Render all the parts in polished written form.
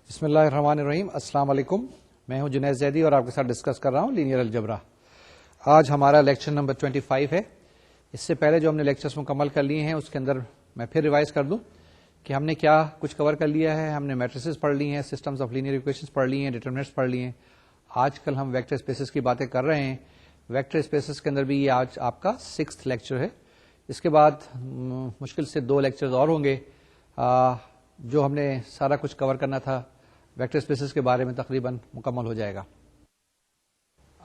بسم اللہ الرحمن الرحیم. السلام علیکم. میں ہوں جنید زیدی اور آپ کے ساتھ ڈسکس کر رہا ہوں لینئر الجبرا. آج ہمارا لیکچر نمبر 25 ہے. اس سے پہلے جو ہم نے لیکچرز مکمل کر لیے ہیں اس کے اندر میں پھر ریوائز کر دوں کہ ہم نے کیا کچھ کور کر لیا ہے. ہم نے میٹریسز پڑھ لی ہیں, سسٹمز آف لینئر ایکویشنز پڑھ لی ہیں, ڈیٹرمنٹس پڑھ لی ہیں. آج کل ہم ویکٹر اسپیسز کی باتیں کر رہے ہیں. ویکٹر اسپیسز کے اندر بھی یہ آج آپ کا 6th لیکچر ہے. اس کے بعد مشکل سے 2 لیکچرز اور ہوں گے جو ہم نے سارا کچھ کور کرنا تھا ویکٹر اسپیسز کے بارے میں تقریباً مکمل ہو جائے گا.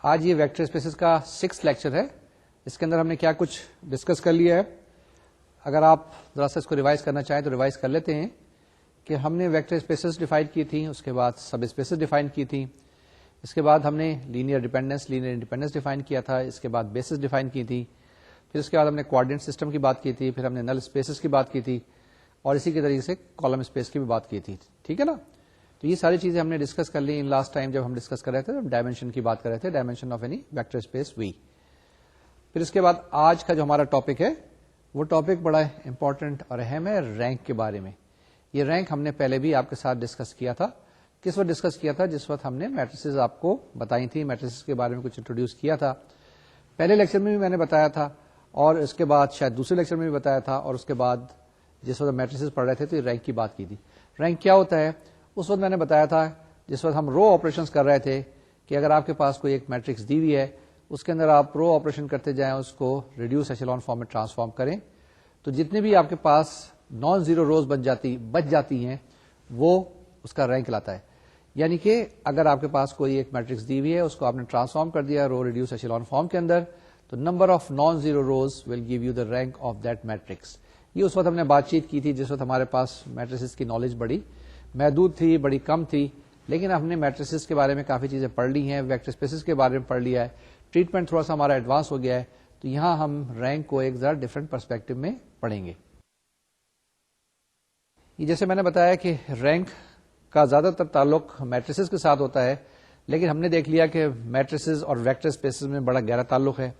آج یہ ویکٹر اسپیسز کا 6th لیکچر ہے. اس کے اندر ہم نے کیا کچھ ڈسکس کر لیا ہے. اگر آپ ذرا سا اس کو ریوائز کرنا چاہیں تو ریوائز کر لیتے ہیں کہ ہم نے ویکٹر اسپیسز ڈیفائن کی تھی, اس کے بعد سب اسپیسز ڈیفائن کی تھی, اس کے بعد ہم نے linear dependence linear independence define کیا تھا, اس کے بعد بیسز ڈیفائن کی تھی, پھر اس کے بعد ہم نے کوآرڈینیٹ سسٹم کی بات کی تھی, پھر ہم نے نل اسپیسز کی بات کی تھی, اور اسی کے طریقے سے کالم اسپیس کی بھی بات کی تھی. ٹھیک ہے نا. تو یہ ساری چیزیں ہم نے ڈسکس کر لی. لاسٹ ٹائم جب ہم ڈسکس کر رہے تھے ڈائمینشن کی بات کر رہے تھے, dimension of any vector space V. پھر اس کے بعد آج کا جو ہمارا ٹاپک ہے وہ ٹاپک بڑا امپورٹنٹ اور اہم ہے, رینک کے بارے میں. یہ رینک ہم نے پہلے بھی آپ کے ساتھ ڈسکس کیا تھا. کس وقت ڈسکس کیا تھا؟ جس وقت ہم نے میٹریسز آپ کو بتائی تھی, میٹریسز کے بارے میں کچھ انٹروڈیوس کیا تھا. پہلے لیکچر میں بھی میں نے بتایا تھا, اور اس کے بعد شاید دوسرے لیکچر میں بھی بتایا تھا, اور اس کے بعد جس وقت میٹریسز پڑھ رہے تھے تو یہ رینک کی بات کی تھی. رینک کیا ہوتا ہے اس وقت میں نے بتایا تھا, جس وقت ہم رو آپریشنز کر رہے تھے کہ اگر آپ کے پاس کوئی ایک میٹرکس دی ہوئی ہے, اس کے اندر آپ رو آپریشن کرتے جائیں, اس کو ریڈیوس ایچلون فارم میں ٹرانسفارم کریں, تو جتنے بھی آپ کے پاس نان زیرو روز بچ جاتی ہیں وہ اس کا رینک لاتا ہے. یعنی کہ اگر آپ کے پاس کوئی ایک میٹرکس دی ہوئی ہے, اس کو آپ نے ٹرانسفارم کر دیا رو ریڈیوس ایچلون فارم کے اندر, تو number of non zero rows will give you the rank of that matrix. یہ اس وقت ہم نے بات چیت کی تھی جس وقت ہمارے پاس میٹریسز کی نالج بڑی محدود تھی, بڑی کم تھی, لیکن ہم نے میٹریسز کے بارے میں کافی چیزیں پڑھ لی ہیں, ویکٹر اسپیسز کے بارے میں پڑھ لیا ہے, ٹریٹمنٹ تھوڑا سا ہمارا ایڈوانس ہو گیا ہے. تو یہاں ہم رینک کو ایک ذرا ڈفرنٹ پرسپیکٹو میں پڑھیں گے. یہ جیسے میں نے بتایا کہ رینک کا زیادہ تر تعلق میٹریسز کے ساتھ ہوتا ہے, لیکن ہم نے دیکھ لیا کہ میٹریسز اور ویکٹر اسپیسز میں بڑا گہرا تعلق ہے.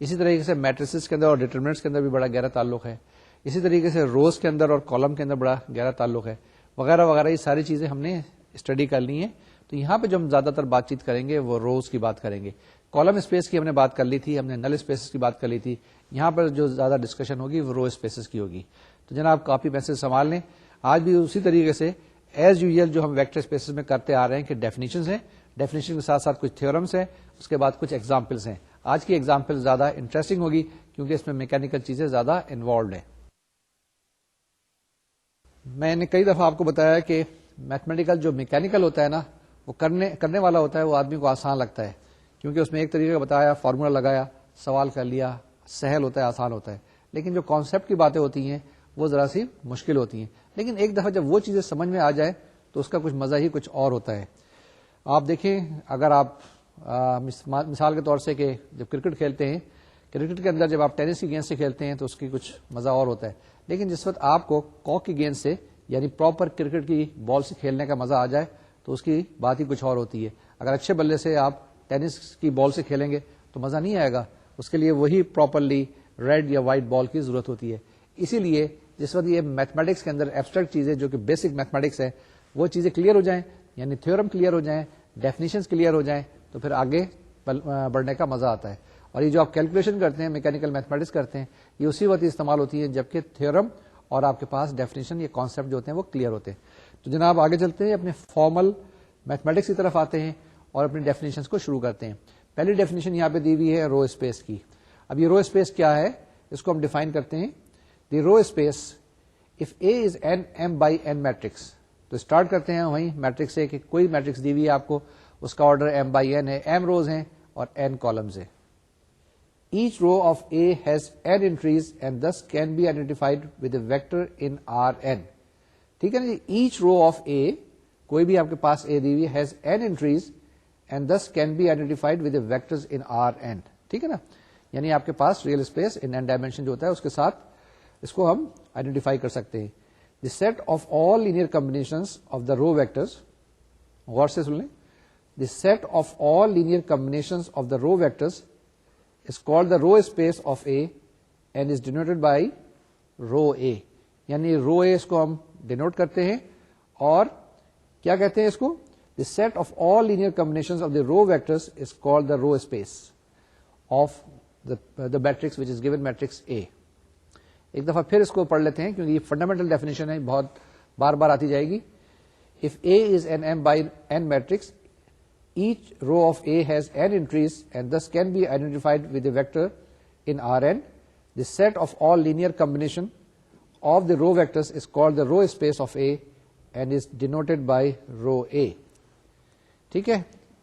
اسی طریقے سے میٹریسز کے اندر اور ڈیٹرمنٹس کے اندر بھی بڑا گہرا تعلق ہے. اسی طریقے سے روز کے اندر اور کالم کے اندر بڑا گہرا تعلق ہے, وغیرہ وغیرہ. یہ ساری چیزیں ہم نے اسٹڈی کر لی ہیں. تو یہاں پہ جو ہم زیادہ تر بات چیت کریں گے وہ روز کی بات کریں گے. کالم اسپیس کی ہم نے بات کر لی تھی, ہم نے نل اسپیسز کی بات کر لی تھی. یہاں پر جو زیادہ ڈسکشن ہوگی وہ رو اسپیسز کی ہوگی. تو جناب کاپی پینسل سنبھال لیں. آج بھی اسی طریقے سے ایز یوزل جو ہم ویکٹر اسپیسز میں کرتے آ رہے ہیں کہ ڈیفینیشنز ہیں, ڈیفینیشن کے ساتھ ساتھ کچھ تھیورمز ہیں, اس کے بعد کچھ ایگزامپلس ہیں. آج کی ایگزامپل زیادہ انٹرسٹنگ ہوگی کیونکہ اس میں میکینیکل چیزیں زیادہ انوالوڈ ہیں. میں نے کئی دفعہ آپ کو بتایا کہ میتھمیٹیکل جو میکینیکل ہوتا ہے نا, وہ کرنے والا ہوتا ہے, وہ آدمی کو آسان لگتا ہے کیونکہ اس میں ایک طریقے کا بتایا, فارمولا لگایا, سوال کر لیا, سہل ہوتا ہے, آسان ہوتا ہے. لیکن جو کانسیپٹ کی باتیں ہوتی ہیں وہ ذرا سی مشکل ہوتی ہیں. لیکن ایک دفعہ جب وہ چیزیں سمجھ میں آ جائے تو اس کا کچھ مزہ ہی کچھ اور ہوتا ہے. آپ دیکھیں, اگر آپ مثال کے طور سے کہ جب کرکٹ کھیلتے ہیں, کرکٹ کے اندر جب آپ ٹینس کی گیند سے کھیلتے ہیں تو اس کی کچھ مزہ اور ہوتا ہے. لیکن جس وقت آپ کو کاک کی گیند سے یعنی پراپر کرکٹ کی بال سے کھیلنے کا مزہ آ جائے تو اس کی بات ہی کچھ اور ہوتی ہے. اگر اچھے بلے سے آپ ٹینس کی بال سے کھیلیں گے تو مزہ نہیں آئے گا, اس کے لیے وہی پراپرلی ریڈ یا وائٹ بال کی ضرورت ہوتی ہے. اسی لیے جس وقت یہ میتھمیٹکس کے اندر ایبسٹریکٹ چیزیں جو کہ بیسک میتھمیٹکس ہے وہ چیزیں کلیئر ہو جائیں, یعنی تھیورم کلیئر ہو جائیں, ڈیفینیشنز کلیئر ہو جائیں, تو پھر آگے بڑھنے کا مزہ آتا ہے. اور یہ جو آپ کیلکولیشن کرتے ہیں, میکینیکل میتھمیٹکس کرتے ہیں, یہ اسی وقت استعمال ہوتی ہے جبکہ تھیورم اور آپ کے پاس ڈیفینیشن یا کانسیپٹ جو ہوتے ہیں وہ کلیئر ہوتے ہیں. تو جناب آگے چلتے ہیں, اپنے فارمل میتھمیٹکس کی طرف آتے ہیں اور اپنی ڈیفینیشنز کو شروع کرتے ہیں. پہلی ڈیفینیشن یہاں پہ دی ہوئی ہے رو اسپیس کی. اب یہ رو اسپیس کیا ہے اس کو ہم ڈیفائن کرتے ہیں. The row space of A is an m by n matrix. تو اسٹارٹ کرتے ہیں وہیں میٹرکس سے کہ کوئی میٹرکس دی ہوئی ہے آپ کو, اس کا آرڈر ایم بائی این ہے, ایم روز ہیں اور این کالمز ہیں. Each row of A has n entries and thus can be identified with a vector in Rn. ٹھیک ہے نا جی. Each row of A, کوئی بھی آپ کے پاس A دی ہوئی has n entries and thus can be identified with the vectors in Rn. ٹھیک ہے نا, یعنی آپ کے پاس real space in n dimension جو ہوتا ہے اس کے ساتھ اس کو ہم آئیڈینٹیفائی کر سکتے ہیں. The set of all linear combinations of the row vectors, غور سے سن لیں, the set of all linear combinations of the row vectors is called the row space of A and is denoted by row A. یعنی رو اے اس کو ہم denote کرتے ہیں, اور کیا کہتے ہیں اس کو؟ The set of all linear combinations of the row vectors is called the row space of the matrix which is given matrix A. ایک دفعہ پھر اس کو پڑھ لیتے ہیں کیونکہ یہ فنڈامنٹل ڈیفینیشن ہے, بہت بار بار آتی جائے گی. If A is an m by n matrix, each row of A has n entries and thus can be identified with a vector in Rn. The set of all linear combination of the row vectors is called the row space of A and is denoted by row A. ٹھیک ہے,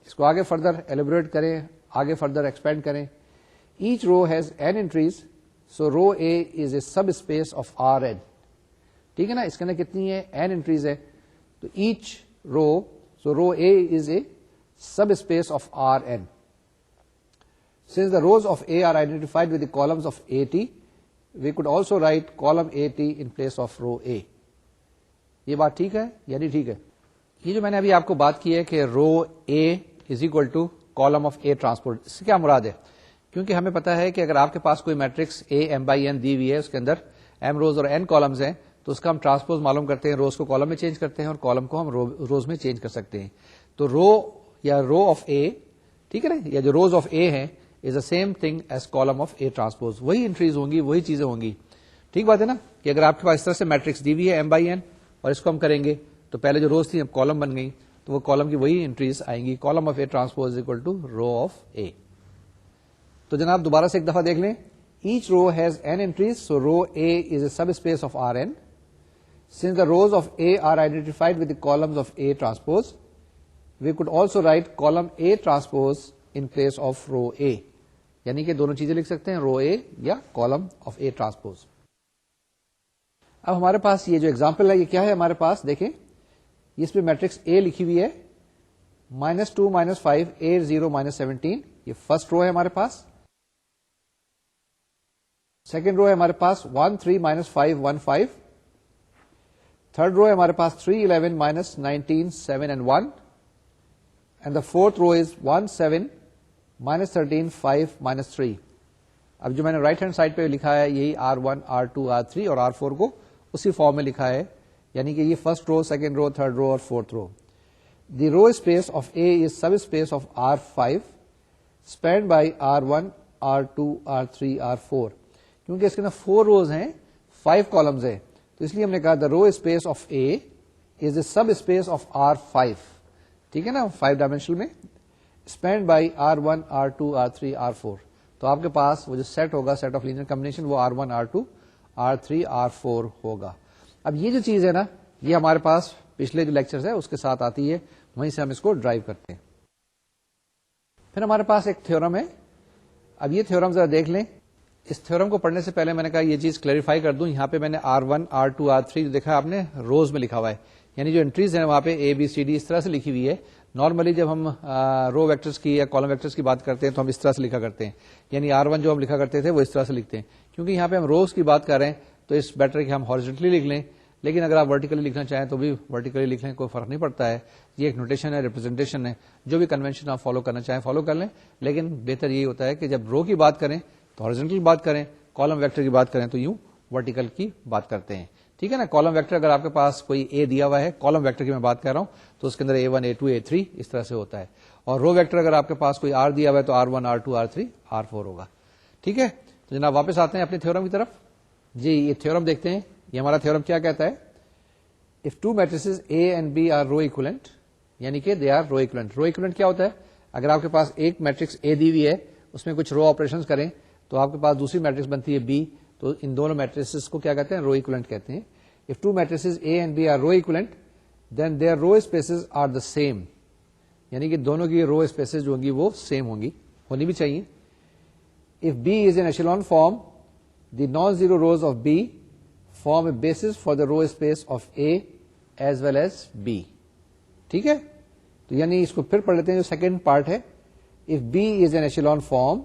اس کو آگے further elaborate کریں, آگے further expand کریں. Each row has n entries, so row A is a subspace of R N. ٹھیک ہے نا, اس کے اندر کتنی ہے؟ n انٹریز ہے. تو each row, so row A is a subspace of R n. Since the rows of A are identified with the columns of A T, we could also write column A T in place of row A. یہ بات ٹھیک ہے یا نہیں ٹھیک ہے؟ یہ جو میں نے ابھی آپ کو بات کی ہے کہ row A is equal to column of A transpose, اس سے کیا مراد ہے؟ کیونکہ ہمیں پتا ہے کہ اگر آپ کے پاس کوئی matrix A m by n دی ہوئی ہے, اس کے اندر ایم روز اور این کالمز ہیں, تو اس کا ہم ٹرانسپوز معلوم کرتے ہیں, روز کو کالم میں چینج کرتے ہیں اور کالم کو ہم روز میں چینج کر سکتے ہیں. تو رو یا رو آف اے, ٹھیک ہے نا, یا جو روز آف اے ہیں is the same thing as column of A transpose. وہی انٹریز ہوں گی, وہی چیزیں ہوں گی. ٹھیک بات ہے نا, کہ اگر آپ کے پاس اس طرح سے میٹرکس دی ہوئی ہے ایم بائی این اور اس کو ہم کریں گے تو پہلے جو روز تھی اب کالم بن گئی, تو وہ کالم کی وہی انٹریز آئیں گی. Column of A transpose equal to row of A. تو جناب دوبارہ سے ایک دفعہ دیکھ لیں. Each row has n entries, so row A is a subspace of Rn. Since the rows of A are identified with the columns of A transpose, we could also write column A transpose in place of row A. یعنی کہ دونوں چیزیں لکھ سکتے ہیں, رو A یا column of A transpose. اب ہمارے پاس یہ جو ایگزامپل ہے یہ کیا ہے ہمارے پاس, دیکھیں اس پہ میٹرکس A لکھی ہوئی ہے, -2 -5 8 0 -17. یہ فرسٹ رو ہے ہمارے پاس. سیکنڈ رو ہے ہمارے پاس 1 3 -5 1 5. تھرڈ رو ہے ہمارے پاس 3 11 -19 7 and 1. And the fourth row is 1 7 -13 5 -3. اب جو میں نے رائٹ ہینڈ سائڈ پہ لکھا ہے یہی R1 R2 R3 اور R4 کو اسی فارم میں لکھا ہے, یعنی کہ یہ first row, second row, third row اور fourth row. The row space of A is subspace of R5 spanned by R1 R2 R3 R4. کیونکہ اس کے اندر 4 روز ہیں, 5 کالمز ہیں, تو اس لیے ہم نے کہا the row space of A is a subspace of R5. ٹھیک ہے نا, 5 ڈائمینشنل میں, spanned by R1 R2 R3 R4. تو آپ کے پاس وہ جو سیٹ ہوگا, سیٹ آف لینئر کمبینیشن, وہ R1 R2 R3 R4 ہوگا. اب یہ جو چیز ہے نا, یہ ہمارے پاس پچھلے جو لیکچرز ہے اس کے ساتھ آتی ہے, وہیں سے ہم اس کو ڈرائیو کرتے ہیں. پھر ہمارے پاس ایک تھیورم ہے. اب یہ تھیورم ذرا دیکھ لیں. اس تھیورم کو پڑھنے سے پہلے میں نے کہا یہ چیز کلیریفائی کر دوں. یہاں پہ میں نے R1 R2 R3 جو دیکھا آپ نے روز میں لکھا ہوا ہے, یعنی جو انٹریز ہیں وہاں پہ A B C D اس طرح سے لکھی ہوئی ہے. نارملی جب ہم رو ویکٹرز کی یا کالم ویکٹرز کی بات کرتے ہیں تو ہم اس طرح سے لکھا کرتے ہیں, یعنی R1 جو ہم لکھا کرتے تھے وہ اس طرح سے لکھتے ہیں. کیونکہ یہاں پہ ہم روز کی بات کر رہے ہیں تو اس بیٹر کہ ہم ہارزنٹلی لکھ لیں, لیکن اگر آپ ورٹیکلی لکھنا چاہیں تو بھی ورٹیکلی لکھ لیں, کوئی فرق نہیں پڑتا ہے. یہ ایک نوٹیشن ہے, ریپرزینٹیشن ہے, جو بھی کنونشن آپ فالو کرنا چاہیں فالو کر لیں, لیکن بہتر یہی ہوتا ہے کہ جب رو کی بات کریں تو ہارزنٹل بات کریں, کالم ویکٹر کی بات کریں تو یوں ورٹیکل کی بات کرتے ہیں. ٹھیک ہے نا. کالم ویکٹر اگر آپ کے پاس کوئی اے دیا ہوا ہے, کالم ویکٹر کی میں بات کر رہا ہوں, تو اس کے اندر A1 A2 A3 اس طرح سے ہوتا ہے. اور رو ویکٹر اگر آپ کے پاس کوئی R دیا ہوا ہے تو R1 R2 R3 R4 ہوگا. ٹھیک ہے. تو جناب واپس آتے ہیں اپنے تھیورم کی طرف. جی یہ تھیورم دیکھتے ہیں. یہ ہمارا تھیورم کیا کہتا ہے؟ If two matrices A and B are row equivalent, یعنی کہ they are row equivalent. Row equivalent کیا ہوتا ہے؟ اگر آپ کے پاس ایک میٹرکس A دی ہوئی ہے, اس میں کچھ رو آپریشن کریں تو آپ کے پاس دوسری میٹرکس بنتی ہے B, تو ان دونوں میٹریسز کو کیا کہتے ہیں؟ رو ایکویلنٹ کہتے ہیں. If two matrices A and B are row equivalent, then their row spaces are the same. یعنی کہ دونوں کی رو اسپیسز جو ہوں گی وہ سیم ہوں گی, ہونی بھی چاہیے. If B is in echelon form, the non-zero rows of B form a basis for the row space of A as well as B. ٹھیک ہے. تو یعنی اس کو پھر پڑھ لیتے ہیں جو سیکنڈ پارٹ ہے. If B is in echelon form,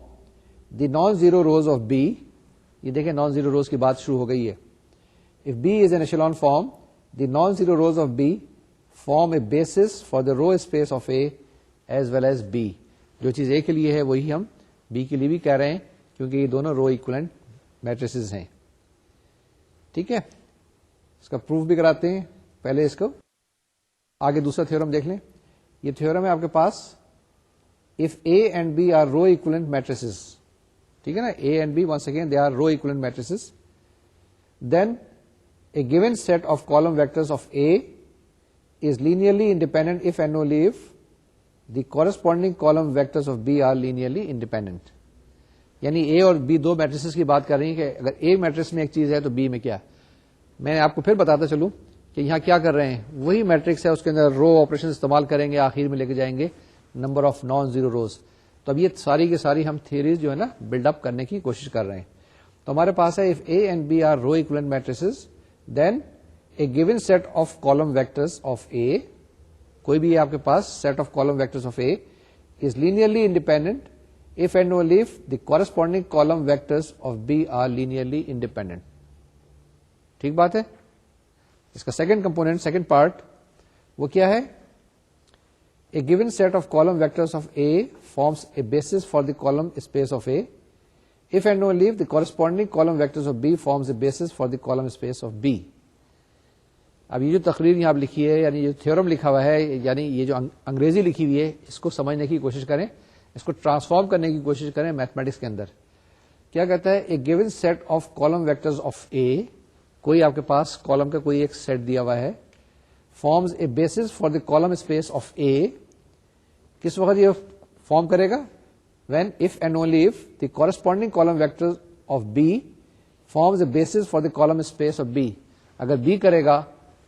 the non-zero rows of B, یہ دیکھیں نان زیرو روز کی بات شروع ہو گئی ہے. If B is an echelon form, the non-zero rows of B form a basis for the row space of A as well as B. جو چیز A کے لیے ہے وہی ہم B کے لیے بھی کہہ رہے ہیں, کیونکہ یہ دونوں رو ایکویلنٹ میٹریسز ہیں. ٹھیک ہے. اس کا پروف بھی کراتے ہیں. پہلے اس کو آگے دوسرا تھیورم دیکھ لیں. یہ تھیورم ہے آپ کے پاس if A and B are row equivalent matrices. ٹھیک ہے نا, A and B once again they are row equivalent matrices. Then a given set of column vectors of A is linearly independent if and only if the corresponding column vectors of B are linearly independent. یعنی A اور B دو matrices کی بات کر رہی ہیں کہ اگر A matrix میں ایک چیز ہے تو B میں کیا. میں آپ کو پھر بتاتا چلوں کہ یہاں کیا کر رہے ہیں, وہی میٹرکس ہے, اس کے اندر رو آپریشن استعمال کریں گے, آخر میں لے کے جائیں گے number of non zero rows. تو اب یہ ساری کی ساری ہم تھیوریز جو ہے نا بلڈ اپ کرنے کی کوشش کر رہے ہیں. تو ہمارے پاس ہے if A and B are row equivalent matrices then a given set of column vectors of A, کوئی بھی ہے آپ کے پاس set of column vectors of A is linearly independent if and only if the corresponding column vectors of B are linearly independent. ٹھیک بات ہے. اس کا second component, second part وہ کیا ہے, a given set of column vectors of A forms a basis for the column space of A if and only if the corresponding column vectors of B forms a basis for the column space of B. اب یہ جو تقریر یہاں لکھی ہے, یعنی جو theorem لکھا ہوا ہے, یعنی یہ جو انگریزی لکھی ہوئی ہے, اس کو سمجھنے کی کوشش کریں, اس کو ٹرانسفارم کرنے کی کوشش کریں میتھمیٹکس کے اندر. کیا کہتا ہے, a given set of column vectors of A, کوئی آپ کے پاس کالم کا کوئی ایک سیٹ دیا ہوا ہے, forms a basis for the column space of A. کس وقت یہ فارم کرے گا, when if and only if the corresponding column vector of B forms a basis for the column space of B. اگر B کرے گا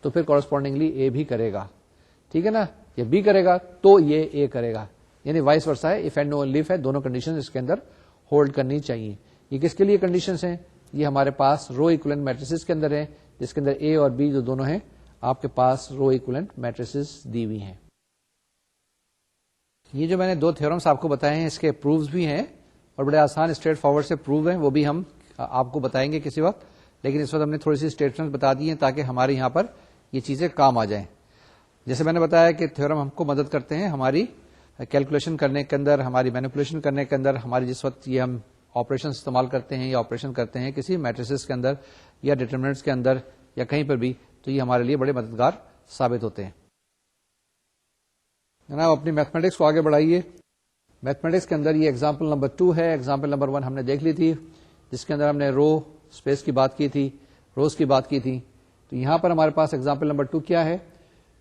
تو پھر correspondingly A بھی کرے گا. ٹھیک ہے نا, یہ B کرے گا تو یہ A کرے گا, یعنی وائس ورسا ہے, if and only if ہے, دونوں کنڈیشن اس کے اندر ہولڈ کرنی چاہیے. یہ کس کے لیے کنڈیشنز ہیں, یہ ہمارے پاس رو ایکولنٹ میٹریسز کے اندر ہیں, جس کے اندر A اور B جو دونوں ہیں آپ کے پاس رو ایکولنٹ میٹریسز دی ہوئی ہیں. یہ جو میں نے دو تھیورمس آپ کو بتائے ہیں, اس کے پروفز بھی ہیں اور بڑے آسان اسٹریٹ فارورڈ سے پروو ہیں, وہ بھی ہم آپ کو بتائیں گے کسی وقت, لیکن اس وقت ہم نے تھوڑی سی اسٹیٹمنٹ بتا دی ہیں تاکہ ہمارے یہاں پر یہ چیزیں کام آ جائیں. جیسے میں نے بتایا کہ تھیورم ہم کو مدد کرتے ہیں ہماری کیلکولیشن کرنے کے اندر, ہماری مینیپولیشن کرنے کے اندر, ہماری جس وقت یہ ہم آپریشن استعمال کرتے ہیں یا آپریشن کرتے ہیں کسی میٹریسز کے اندر یا ڈیٹرمنٹس کے اندر یا کہیں پر بھی, تو یہ ہمارے لیے بڑے مددگار ثابت ہوتے ہیں. جناب اپنی میتھمیٹکس کو آگے بڑھائیے. میتھمیٹکس کے اندر یہ ایگزامپل نمبر 2 ہے. ایگزامپل نمبر 1 ہم نے دیکھ لی تھی, جس کے اندر ہم نے رو اسپیس کی بات کی تھی, روز کی بات کی تھی. تو یہاں پر ہمارے پاس ایگزامپل نمبر 2 کیا ہے,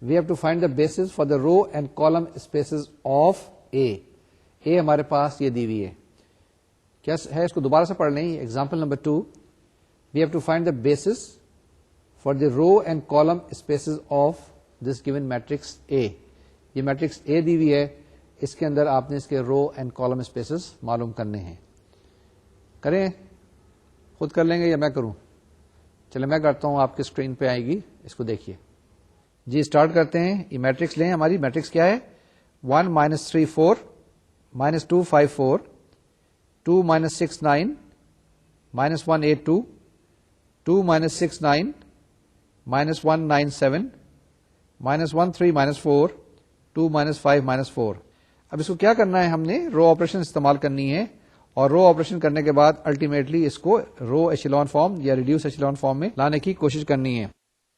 we have to find the bases for the row and column spaces of A. A ہمارے پاس یہ دی ہوئی ہے, کیا ہے, اس کو دوبارہ سے پڑھ لیں. Example number 2, we have to find the bases for the row and column spaces of this given matrix A. یہ میٹرکس اے دی ہوئی ہے, اس کے اندر آپ نے اس کے رو اینڈ کالم اسپیسز معلوم کرنے ہیں. کریں, خود کر لیں گے یا میں کروں؟ چلے میں کرتا ہوں, آپ کی اسکرین پہ آئے گی, اس کو دیکھیے. جی اسٹارٹ کرتے ہیں. یہ میٹرکس لیں, ہماری میٹرکس کیا ہے, 1 -3 4 -2 5 4 2 -6 9 -1 8 2 2 -6 9 -1 9 7 -1 3 -4 2 -5 -4. اب اس کو کیا کرنا ہے, ہم نے رو آپریشن استعمال کرنی ہے, اور رو آپریشن کرنے کے بعد الٹیمیٹلی اس کو رو ایشیلون فارم یا ریڈیوس ایشیلون فارم میں لانے کی کوشش کرنی ہے.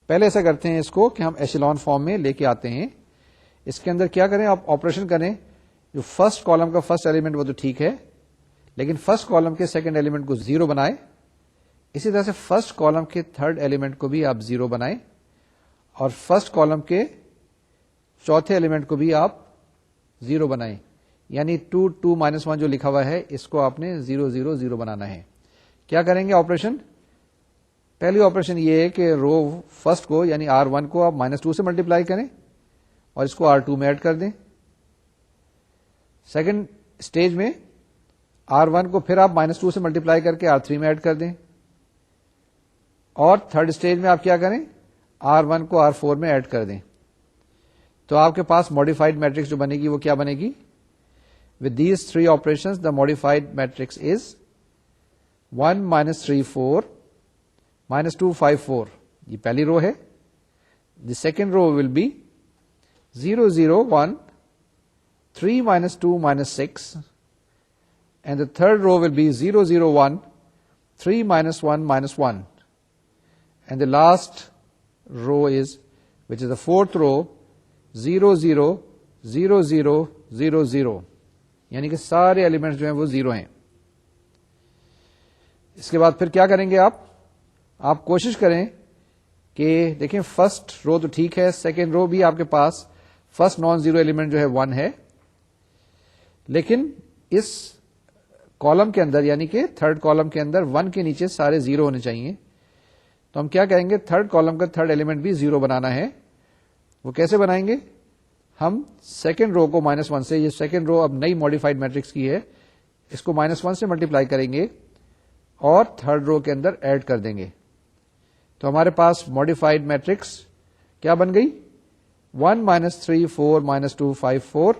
پہلے ایسا کرتے ہیں اس کو کہ ہم ایشیلون فارم میں لے کے آتے ہیں. اس کے اندر کیا کریں, آپ آپریشن کریں. جو فرسٹ کالم کا فرسٹ ایلیمنٹ وہ تو ٹھیک ہے, لیکن فرسٹ کالم کے سیکنڈ ایلیمنٹ کو 0 بنائے. اسی طرح سے فرسٹ کالم کے تھرڈ ایلیمنٹ کو بھی آپ 0 بنائیں, اور فرسٹ کالم کے چوتھے ایلیمنٹ کو بھی آپ 0 بنائیں. یعنی 2 2 -1 جو لکھا ہوا ہے اس کو آپ نے 0 0 0 بنانا ہے. کیا کریں گے آپریشن, پہلی آپریشن یہ ہے کہ رو فرسٹ کو یعنی R1 کو آپ -2 سے ملٹیپلائی کریں اور اس کو R2 میں ایڈ کر دیں. سیکنڈ اسٹیج میں R1 کو پھر آپ -2 سے ملٹیپلائی کر کے R3 میں ایڈ کر دیں, اور تھرڈ اسٹیج میں آپ کیا کریں, R1 کو R4 میں ایڈ کر دیں. تو آپ کے پاس ماڈیفائڈ میٹرکس جو بنے گی وہ کیا بنے گی, with these three operations the modified matrix is 1 -3 4 -2 5 4. یہ پہلی رو ہے. The second row will be 0 0 1 3 -2 -6, and the third row will be 0 0 1 3 -1 -1, and the last row is, which is the fourth row, 0 0 0 0 0 0, یعنی کہ سارے ایلیمنٹس جو ہیں وہ 0 ہیں. اس کے بعد پھر کیا کریں گے آپ کوشش کریں کہ دیکھیں فرسٹ رو تو ٹھیک ہے, سیکنڈ رو بھی آپ کے پاس فرسٹ نان زیرو ایلیمنٹ جو ہے 1 ہے, لیکن اس کالم کے اندر یعنی کہ تھرڈ کالم کے اندر 1 کے نیچے سارے 0 ہونے چاہیے. تو ہم کیا کہیں گے, تھرڈ کالم کا تھرڈ ایلیمنٹ بھی 0 بنانا ہے. وہ کیسے بنائیں گے, ہم سیکنڈ رو کو -1 سے, یہ سیکنڈ رو اب نئی ماڈیفائڈ میٹرکس کی ہے, اس کو -1 سے ملٹیپلائی کریں گے اور تھرڈ رو کے اندر ایڈ کر دیں گے. تو ہمارے پاس ماڈیفائڈ میٹرکس کیا بن گئی, 1 -3 4 -2 5 4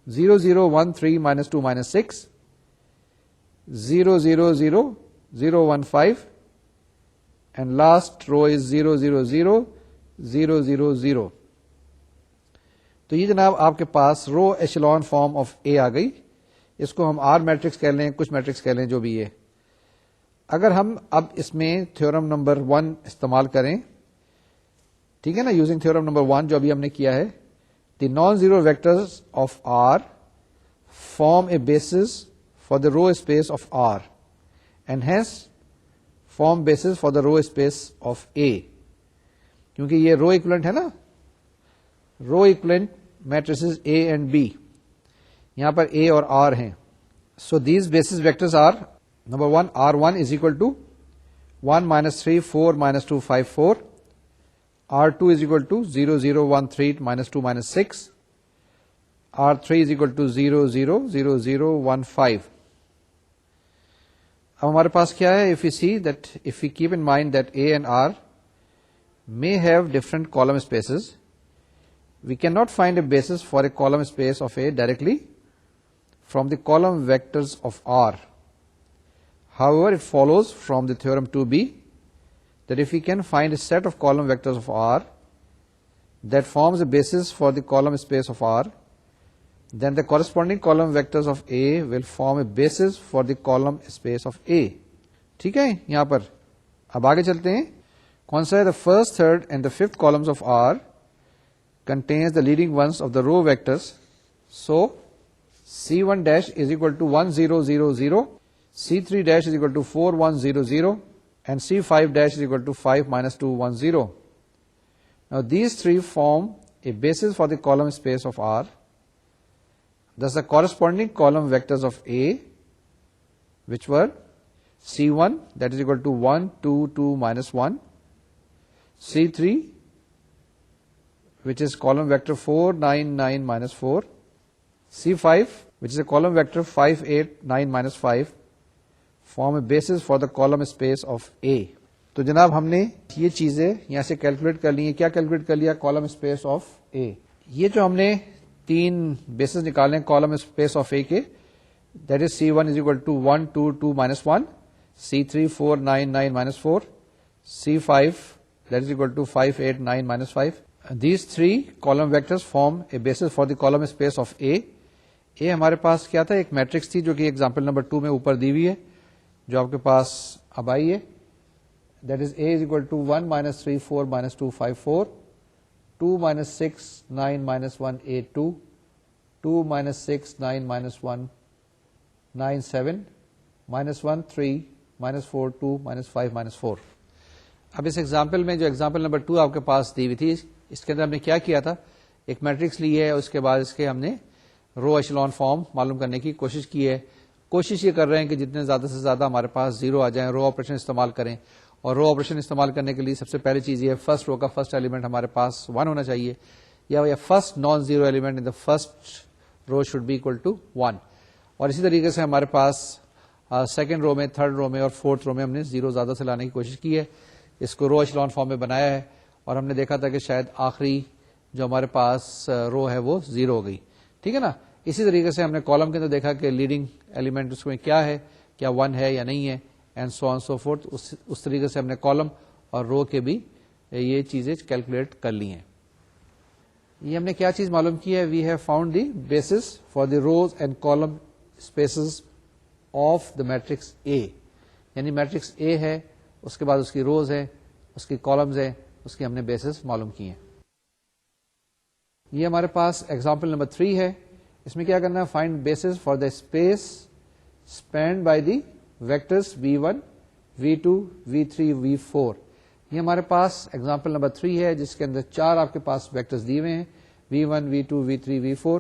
0 0 1 3 -2 -6 0 0 0 0 1 5 and last row is 0 0 0 0 0 0. تو یہ جناب آپ کے پاس رو ایشلون فارم آف اے آ گئی. اس کو ہم آر میٹرکس کہہ لیں, کچھ میٹرکس کہہ لیں, جو بھی ہے. اگر ہم اب اس میں تھیورم نمبر 1 استعمال کریں, ٹھیک ہے نا, یوزنگ تھیورم نمبر 1 جو ابھی ہم نے کیا ہے, the non zero vectors of R form a basis for the row space of R and hence form basis for the row space of A. کیونکہ یہ رو ایکولنٹ ہے نا, row equivalent matrices A and B, یہاں پر A اور R ہیں. So these basis vectors are number 1 R1 is equal to 1 -3 4 -2 5 4, R2 is equal to 0 0 1 3 -2 -6, R3 is equal to 0 0 0 0 1 5. اب ہمارے پاس کیا ہے, if we see that if we keep in mind that A and R may have different column spaces, we cannot find a basis for a column space of A directly from the column vectors of R. However, it follows from the theorem 2b that if we can find a set of column vectors of R that forms a basis for the column space of R, then the corresponding column vectors of A will form a basis for the column space of A. ٹھیک ہے, یہاں پر اب آگے چلتے ہیں. کون سا ہے, the first, third and the fifth columns of R contains the leading ones of the row vectors. So C1 dash is equal to 1 0 0 0, C3 dash is equal to 4 1 0 0, and C5 dash is equal to 5 -2 1 0. Now these three form a basis for the column space of R. Thus the corresponding column vectors of A, which were C1 that is equal to 1 2 2 -1, C3 which is column vector 4 9 9 -4, C5 which is a column vector 5 8 9 -5, form a basis for the column space of A. تو جناب ہم نے یہ چیزیں یہاں سے calculate کر لی ہیں. کیا کیلکولیٹ کر لیا, کالم اسپیس آف اے. یہ جو ہم نے 3 بیسز نکالے ہیں کالم اسپیس آف اے کے, that is C1 is equal to 1 2 2 -1, C3 4 9 9 -4, C5 that is equal to 5 8 9 -5. These 3 column vectors form a basis for the column space of A. اے ہمارے پاس کیا تھا, ایک میٹرکس تھی جو کہ ایگزامپل نمبر 2 میں اوپر دی ہوئی ہے, جو آپ کے پاس اب آئی ہے. That is A is equal to 1 -3 4 -2 5 4, 2 -6 9 -1 8 2, 2 -6 9 -1 9 7, -1 3 -4 2 -5 -4. اب اس ایگزامپل میں جو ایگزامپل نمبر 2 آپ کے پاس دی ہوئی تھی, اس کے اندر ہم نے کیا کیا تھا, ایک میٹرکس لی ہے, اس کے بعد اس کے ہم نے رو ایشلون فارم معلوم کرنے کی کوشش کی ہے. کوشش یہ کر رہے ہیں کہ جتنے زیادہ سے زیادہ ہمارے پاس 0 آ جائیں, رو آپریشن استعمال کریں. اور رو آپریشن استعمال کرنے کے لیے سب سے پہلی چیز یہ, فرسٹ رو کا فرسٹ ایلیمنٹ ہمارے پاس 1 ہونا چاہیے, یا first non zero element in the first row should be equal to 1. اور اسی طریقے سے ہمارے پاس سیکنڈ رو میں, تھرڈ رو میں اور فورتھ رو میں ہم نے 0 زیادہ سے لانے کی کوشش کی ہے. اس کو رو ایشلون فارم میں بنایا ہے, اور ہم نے دیکھا تھا کہ شاید آخری جو ہمارے پاس رو ہے وہ 0 ہو گئی. ٹھیک ہے نا. اسی طریقے سے ہم نے کالم کے اندر دیکھا کہ لیڈنگ ایلیمنٹ اس میں کیا ہے, کیا 1 ہے یا نہیں ہے, and so on so forth. اس طریقے سے ہم نے کالم اور رو کے بھی یہ چیزیں کیلکولیٹ کر لی ہیں. یہ ہم نے کیا چیز معلوم کی ہے, we have found the basis for the rows and column spaces of the matrix A. یعنی میٹرکس اے ہے, اس کے بعد اس کی روز ہے, اس کی کالمز ہے, اس کی ہم نے بیسس معلوم کی ہیں. یہ ہمارے پاس ایگزامپل نمبر 3 ہے. اس میں کیا کرنا ہے؟ Find bases for the space spanned by the vectors V1 V2 V3 V4. یہ ہمارے پاس ایگزامپل نمبر 3 ہے جس کے اندر 4 آپ کے پاس ویکٹرز دیے ہوئے ہیں V1 V2 V3 V4.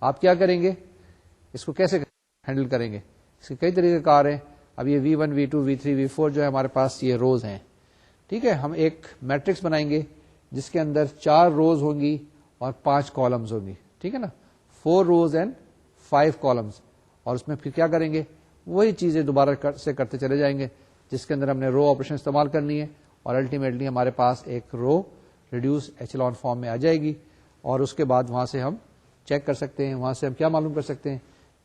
آپ کیا کریں گے؟ اس کو کیسے ہینڈل کریں گے؟ اس کے کئی طریقہ کار ہیں. اب یہ V1 V2 V3 V4 جو ہے ہمارے پاس یہ روز ہیں. ٹھیک ہے، ہم ایک میٹرکس بنائیں گے جس کے اندر 4 روز ہوں گی اور 5 کالمز ہوں گی. ٹھیک ہے نا، 4 روز اینڈ 5 کالمز. اور اس میں پھر کیا کریں گے؟ وہی چیزیں دوبارہ سے کرتے چلے جائیں گے جس کے اندر ہم نے رو آپریشن استعمال کرنی ہے اور الٹیمیٹلی ہمارے پاس ایک رو ریڈیوس ایچلون فارم میں آ جائے گی. اور اس کے بعد وہاں سے ہم چیک کر سکتے ہیں، وہاں سے ہم کیا معلوم کر سکتے ہیں؟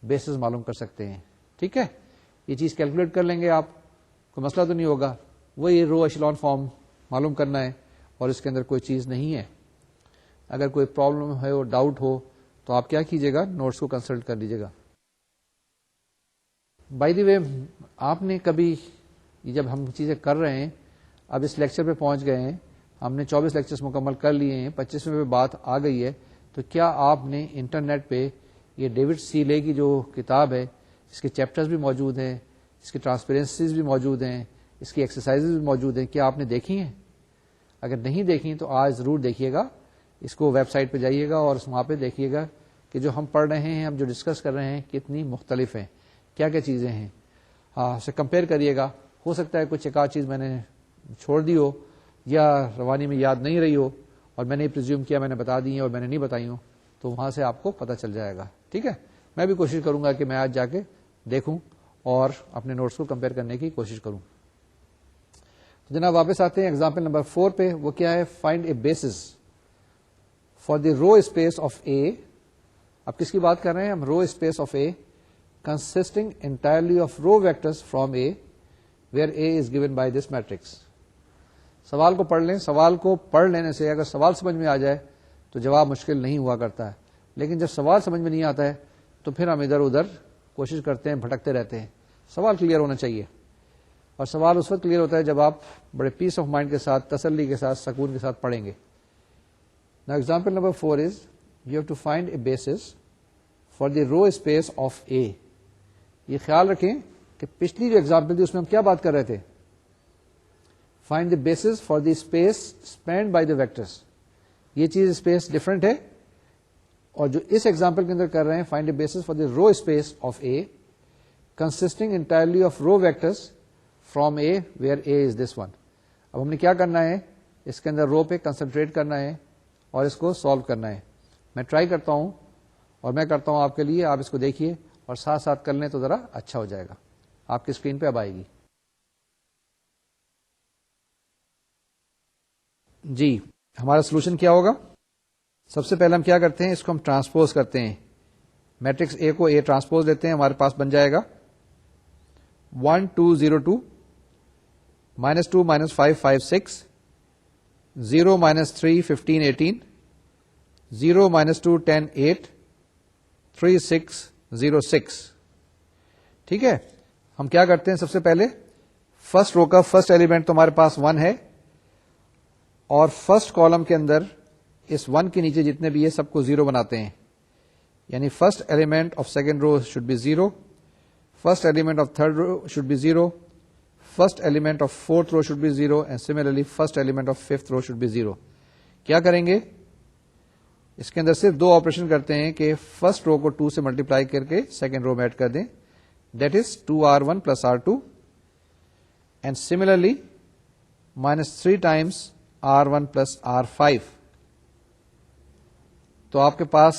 بیسز معلوم کر سکتے ہیں. ٹھیک ہے، یہ چیز کیلکولیٹ کر لیں گے آپ، کوئی مسئلہ تو نہیں ہوگا. وہی رو ایچلون فارم معلوم کرنا ہے اور اس کے اندر کوئی چیز نہیں ہے. اگر کوئی پرابلم ہے اور ڈاؤٹ ہو تو آپ کیا کیجیے گا؟ نوٹس کو کنسلٹ کر لیجیے گا. بائی دی وے، آپ نے کبھی جب ہم چیزیں کر رہے ہیں، اب اس لیکچر پہ پہنچ گئے ہیں، ہم نے 24 لیکچرز مکمل کر لیے ہیں، 25ویں پہ بات آ گئی ہے، تو کیا آپ نے انٹرنیٹ پہ یہ ڈیوڈ سیلے کی جو کتاب ہے، اس کے چیپٹرز بھی موجود ہیں، اس کی ٹرانسپیرنسیز بھی موجود ہیں، اس کی ایکسرسائزز بھی موجود ہیں، کیا آپ نے دیکھی ہیں؟ اگر نہیں دیکھی تو آج ضرور دیکھیے گا. اس کو ویب سائٹ پہ جائیے گا اور وہاں پہ دیکھیے گا کہ جو ہم پڑھ رہے ہیں، ہم جو ڈسکس کر رہے ہیں، کتنی مختلف ہیں، کیا کیا چیزیں ہیں. اسے کمپیئر کریے گا. ہو سکتا ہے کچھ ایک آدھ چیز میں نے چھوڑ دی ہو یا روانی میں یاد نہیں رہی ہو اور میں نے پریزیوم کیا میں نے بتا دی ہیں اور میں نے نہیں بتائی ہوں، تو وہاں سے آپ کو پتہ چل جائے گا. ٹھیک ہے، میں بھی کوشش کروں گا کہ میں آج جا کے دیکھوں اور اپنے نوٹس کو کمپیئر کرنے کی کوشش کروں. تو جناب واپس آتے ہیں ایگزامپل نمبر 4 پہ. وہ کیا ہے؟ Find a basis for the row space of A. اب کس کی بات کر رہے ہیں ہم؟ Row space of A consisting entirely of row vectors from A where A is given by this matrix. سوال کو پڑھ لیں. سوال کو پڑھ لینے سے اگر سوال سمجھ میں آ جائے تو جواب مشکل نہیں ہوا کرتا ہے، لیکن جب سوال سمجھ میں نہیں آتا ہے تو پھر ہم ادھر ادھر کوشش کرتے ہیں، بھٹکتے رہتے ہیں. سوال کلیئر ہونا چاہیے، اور سوال اس وقت کلیئر ہوتا ہے جب آپ بڑے پیس آف مائنڈ کے ساتھ، تسلی کے ساتھ، سکون کے ساتھ پڑھیں گے. Now example number 4 is you have to find a basis for the row space of A. یہ خیال رکھیں کہ پچھلی جو ایگزامپل تھی اس میں ہم کیا بات کر رہے تھے؟ Find the basis for the space spanned by the vectors. یہ چیز اسپیس ڈفرنٹ ہے، اور جو اس ایگزامپل کے اندر کر رہے ہیں find the basis for the row space of a consisting entirely of row vectors from a where a is this one. اب ہم نے کیا کرنا ہے؟ اس کے اندر رو پہ کنسنٹریٹ کرنا ہے اور اس کو سالو کرنا ہے. میں ٹرائی کرتا ہوں اور میں کرتا ہوں آپ کے لیے، آپ اس کو دیکھیے اور ساتھ ساتھ کر لیں تو ذرا اچھا ہو جائے گا. آپ کی اسکرین پہ اب آئے گی. جی، ہمارا سولوشن کیا ہوگا؟ سب سے پہلے ہم کیا کرتے ہیں؟ اس کو ہم ٹرانسپوز کرتے ہیں. میٹرکس اے کو اے ٹرانسپوز لیتے ہیں، ہمارے پاس بن جائے گا 1 2 0 2 -2 -5 5 6 0 -3 15 18 0 -2 10 8 3 6 0 6. ٹھیک ہے، ہم کیا کرتے ہیں؟ سب سے پہلے فرسٹ رو کا فرسٹ ایلیمنٹ تو ہمارے پاس 1 ہے، اور فرسٹ کالم کے اندر اس 1 کے نیچے جتنے بھی ہے سب کو 0 بناتے ہیں. یعنی first element of second row should be 0، first element of third row should be 0، first element of fourth row should be 0، and similarly first element of fifth row should be 0. کیا کریں گے؟ اس کے اندر صرف 2 آپریشن کرتے ہیں کہ first row کو 2 سے ملٹیپلائی کر کے سیکنڈ رو میں ایڈ کر دیں، that is 2r1 + r2، and similarly -3 Times r1 + r5. تو آپ کے پاس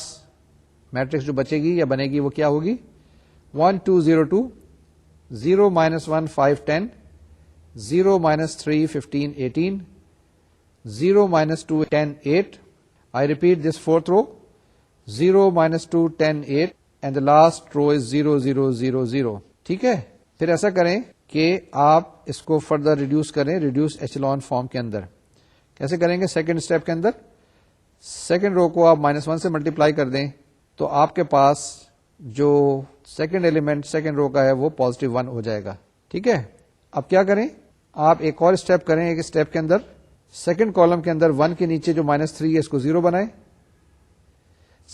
میٹرکس جو بچے گی یا بنے گی وہ کیا ہوگی؟ 1 2 0 2 0 -1 5 10 0 -3 15 18 0 -2 10 8. I repeat this fourth row 0 -2 10 8 and the last row is 0 0 0 0. ٹھیک ہے، پھر ایسا کریں کہ آپ اس کو فردر ریڈیوس کریں ریڈیوس ایچلون فارم کے اندر. کیسے کریں گے؟ سیکنڈ اسٹیپ کے اندر سیکنڈ رو کو آپ -1 سے ملٹیپلائی کر دیں تو آپ کے پاس جو سیکنڈ ایلیمنٹ سیکنڈ رو کا ہے وہ +1 ہو جائے گا. ٹھیک ہے، اب کیا کریں؟ آپ ایک اور اسٹیپ کریں. ایک اسٹیپ کے اندر سیکنڈ کالم کے اندر 1 کے نیچے جو -3 ہے اس کو 0 بنائیں،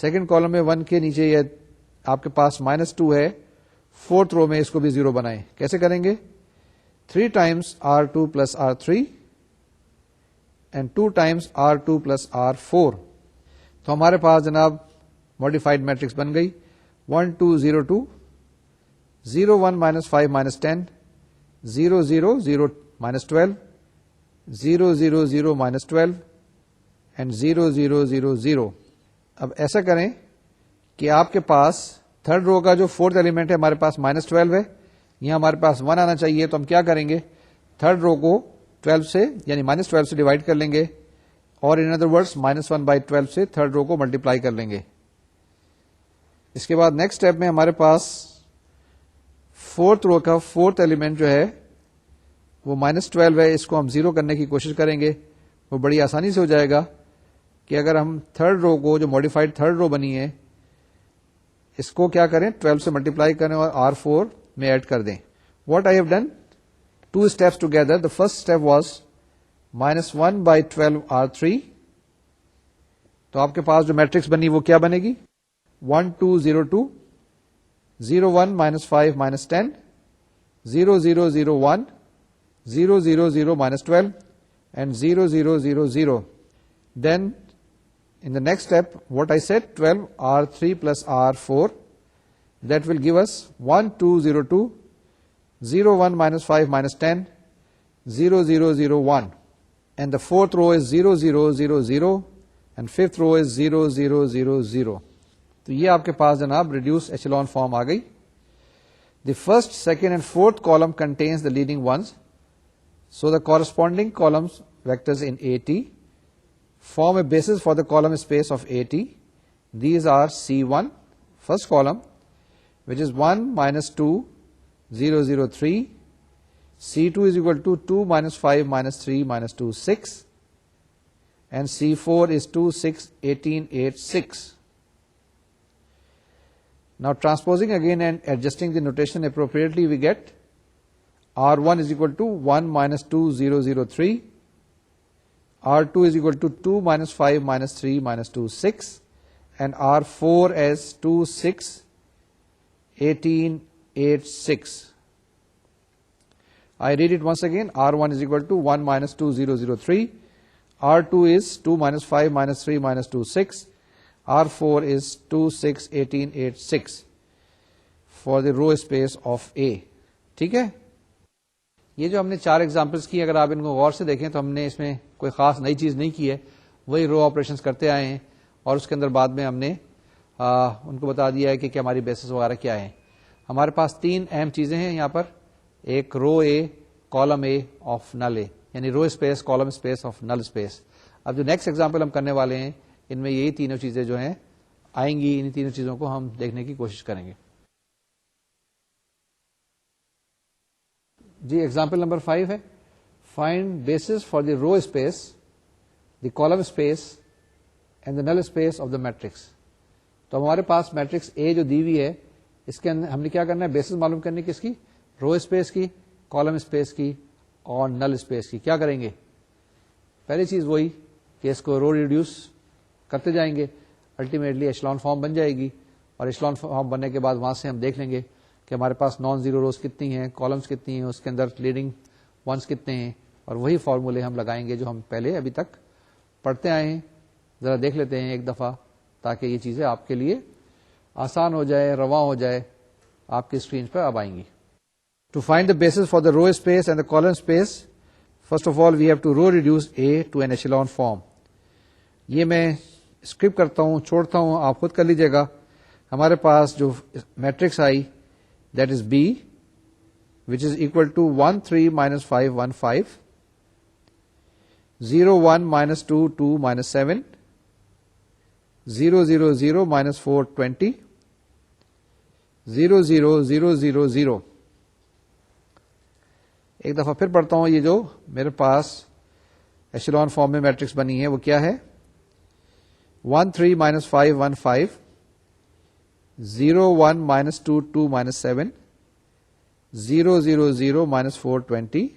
سیکنڈ کالم میں 1 کے نیچے یہ آپ کے پاس -2 ہے. فورتھ رو میں اس کو بھی 0 بنائیں. کیسے کریں گے؟ 3 times R2 plus R3 and 2 times R2 plus R4. تو ہمارے پاس جناب ماڈیفائڈ میٹرکس بن گئی 1 2 0 2 0 1 -5 -10 0 0 0 -12 0 0 0 -12 and 0 0 0 0. اب ایسا کریں کہ آپ کے پاس تھرڈ رو کا جو فورتھ ایلیمنٹ ہے ہمارے پاس -12 ہے. یہاں ہمارے پاس 1 آنا چاہیے. تو ہم کیا کریں گے؟ تھرڈ رو کو 12 سے یعنی -12 سے ڈیوائڈ کر لیں گے اور ان ادر ورڈس -1/12 سے تھرڈ رو کو ملٹیپلائی کر لیں گے. اس کے بعد نیکسٹ اسٹیپ میں ہمارے پاس فورتھ رو کا فورتھ ایلیمنٹ جو ہے وہ -12 ہے. اس کو ہم 0 کرنے کی کوشش کریں گے. وہ بڑی آسانی سے ہو جائے گا کہ اگر ہم تھرڈ رو کو جو ماڈیفائڈ تھرڈ رو بنی ہے اس کو کیا کریں 12 سے ملٹیپلائی کریں اور R4 میں ایڈ کر دیں. What I have done 2 steps together. The first step was -1/12 R3. تو آپ کے پاس جو میٹرکس بنی وہ کیا بنے گی 1 2 0 2 0 1 -5 -10 0 0 0 1 0 0 0 -12 and 0 0 0 0. Then in the next step, what I said, 12 R3 plus R4, that will give us 1 2 0 2 0 1 -5 -10 0 0 0 1, and the fourth row is 0 0 0 0 and fifth row is 0 0 0 0. تو یہ آپ کے پاس جناب ریڈیوس ایچلون فارم آ گئی. The first, second and fourth column contains the leading ones, so the corresponding columns vectors in AT form a basis for the column space of AT. These are C1, first column, which is 1 -2 0 0 3. C2 is equal to 2 -5 -3 -2 6, and C4 is 2 6 18 8 6. Now transposing again and adjusting the notation appropriately, we get R1 is equal to 1 -2 0 0 3. R2 is equal to 2 -5 -3 -2 6, and R4 as 2 6 18 8 6. I read it once again. R1 is equal to 1 -2 0 0 3. R2 is 2 -5 -3 -2 6. R4 is 2 6 18 8 6 for the row space of A. ٹھیک ہے. یہ جو ہم نے 4 examples کی اگر آپ ان کو غور سے دیکھیں تو ہم نے اس میں کوئی خاص نئی چیز نہیں کی ہے. وہی رو آپریشنس کرتے آئے ہیں اور اس کے اندر بعد میں ہم نے ان کو بتا دیا ہے کہ ہماری بیسس وغیرہ کیا ہیں. ہمارے پاس 3 اہم چیزیں ہیں یہاں پر. ایک رو a column A of null اے یعنی row space column space of null space. اب جو نیکسٹ ایگزامپل ہم کرنے والے ہیں ان میں یہی تینوں چیزیں جو ہیں آئیں گی. ان تینوں چیزوں کو ہم دیکھنے کی کوشش کریں گے. جی ایگزامپل نمبر 5 ہے find basis for the row space the column space and the null space of the matrix. تو ہمارے پاس میٹرکس اے جو دی ہوئی ہے اس کے اندر ہم نے کیا کرنا ہے بیسس معلوم کرنے کس کی رو اسپیس کی کالم اسپیس کی اور نل اسپیس کی. کیا کریں گے پہلی چیز وہی کہ اس کو رو ریڈیوس کرتے جائیں گے. الٹیمیٹلی ایشلون فارم بن جائے گی اور ایشلون فارم بننے کے بعد وہاں سے ہم دیکھ لیں گے کہ ہمارے پاس نان زیرو روز کتنی ہیں کالمس کتنی ہیں اس کے اندر لیڈنگ ونس کتنے ہیں اور وہی فارمولے ہم لگائیں گے جو ہم پہلے ابھی تک پڑھتے آئے ہیں. ذرا دیکھ لیتے ہیں ایک دفعہ تاکہ یہ چیزیں آپ کے لیے آسان ہو جائے رواں ہو جائے. آپ کی اسکرین پر اب آئیں گی. To find the basis for the row space and the column space first of all we have to row reduce A to an echelon form. یہ میں اسکرپ کرتا ہوں چھوڑتا ہوں آپ خود کر لیجیے گا. ہمارے پاس جو میٹرکس آئی that is B which is equal to 1 3 -5 1 5 0 1 -2 2 -7 0 0 0 -4 20 0 0 0 0 0. ایک دفعہ پھر پڑھتا ہوں. یہ جو میرے پاس ایشلون فارم میں میٹرکس بنی ہے وہ کیا ہے 1 3 -5 1 5 0 1 -2 2 -7 0 0 0 -4 20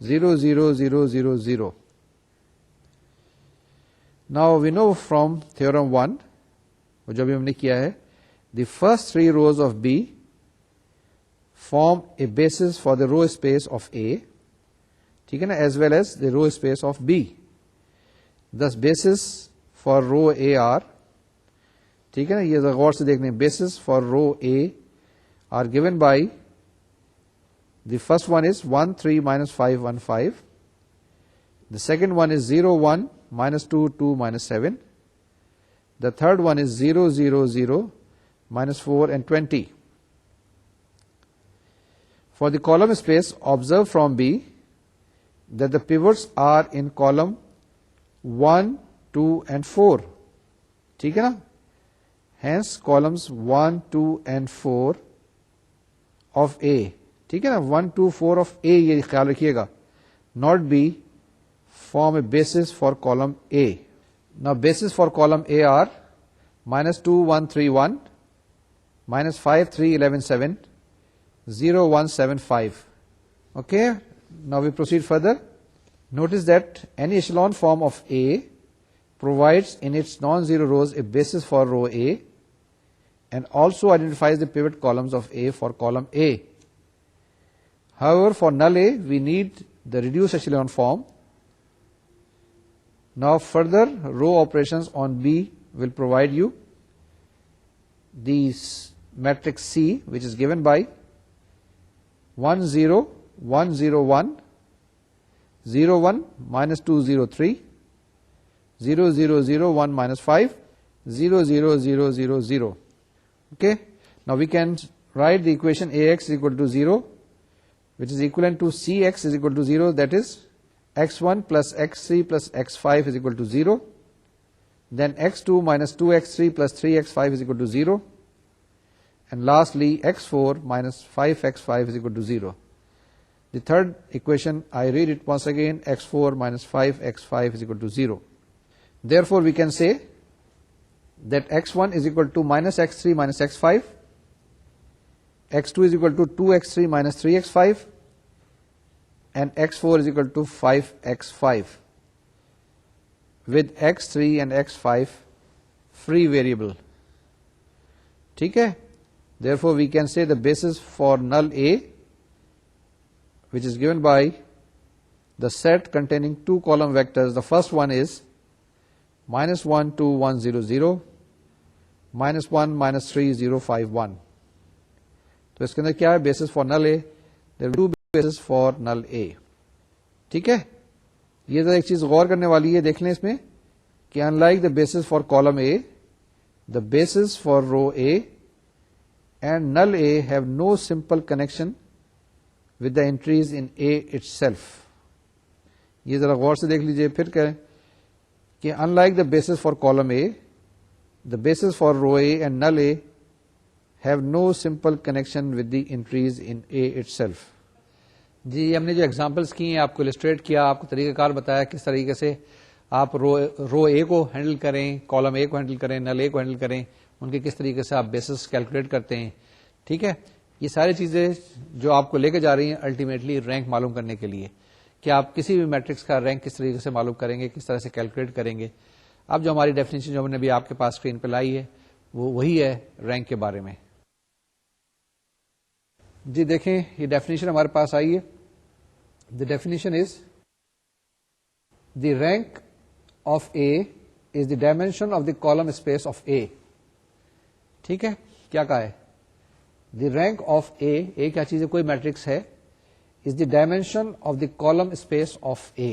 0 0 0 0 0. Now we know from theorem 1 اور جو بھی ہم نے کیا ہے, the first 3 rows of B form a basis for the row space of A, ٹھیک ہے نا, as well as the row space of B. Thus basis for row A are, ٹھیک ہے نا, یہ غور سے دیکھنے, basis for row A are given by, the first one is 1 3 minus 5 1 5, the second one is 0 1 minus 2 2 minus 7, the third one is 0 0 0 minus 4 and 20. For the column space, observe from B that the pivots are in column 1 2 and 4, ٹھیک ہے نا. Hence columns 1 2 and 4 of A, ٹھیک ہے نا, 1 2 4 of A, یہ خیال رکھیے گا, not B, form a basis for column A. Now basis for column A are minus 2 1 3 1, minus 5 3 11 7, 0 1 7 5. Okay, now we proceed further. Notice that any echelon form of A provides in its non-zero rows a basis for row A and also identifies the pivot columns of A for column A. However, for null A, we need the reduced echelon form. Now further row operations on B will provide you the matrix C, which is given by 1 0 1 0 1, 0 1 minus 2 0 3, 0 0 0 1 minus 5, 0 0 0 0 0. Okay, now we can write the equation Ax is equal to 0, which is equivalent to Cx is equal to 0, that is x1 plus x3 plus x5 is equal to 0. Then x2 minus 2x3 plus 3x5 is equal to 0. And lastly x4 minus 5x5 is equal to 0. The third equation, I read it once again, x4 minus 5x5 is equal to 0. Therefore we can say that x1 is equal to minus x3 minus x5, x2 is equal to 2x3 minus 3x5, and x4 is equal to 5x5 with x3 and x5 free variable. ٹھیک ہے, therefore we can say the basis for null A, which is given by the set containing 2 column vectors. The first one is minus 1 2 1 0 0, minus 1 minus 3 0 5 1. تو اس کے اندر کیا ہے, basis for null A, there are 2 basis for null A. ٹھیک ہے, یہ ذرا ایک چیز غور کرنے والی ہے, دیکھ لیں اس میں کہ unlike the basis for column A, the basis for row A and null A have no simple connection with the entries in A itself. یہ ذرا غور سے دیکھ لیجئے پھر کریں کہ unlike the basis for column A, the basis for row A and null A have no simple connection with the entries in A itself. جی ہم نے جو ایگزامپلس کی ہیں آپ کو السٹریٹ کیا, آپ کو طریقہ کار بتایا کس طریقے سے آپ رو اے کو ہینڈل کریں, کالم اے کو ہینڈل کریں, نل اے کو ہینڈل کریں, ان کے کس طریقے سے آپ بیسس کیلکولیٹ کرتے ہیں. ٹھیک ہے, یہ ساری چیزیں جو آپ کو لے کے جا رہی ہیں الٹیمیٹلی رینک معلوم کرنے کے لیے کہ آپ کسی بھی میٹرکس کا رینک کس طریقے سے معلوم کریں گے, کس طرح سے کیلکولیٹ کریں گے. اب جو ہماری ڈیفینیشن جو ہم نے بھی آپ کے پاس اسکرین پہ لائی ہے وہ وہی ہے رینک کے بارے میں. جی دیکھیں یہ ڈیفینیشن ہمارے پاس آئی ہے. The definition is the rank of A is the dimension of the column space of A. ٹھیک ہے, کیا کہا ہے, the rank of A کیا چیز ہے, کوئی میٹرکس ہے, is the dimension of the column space of A.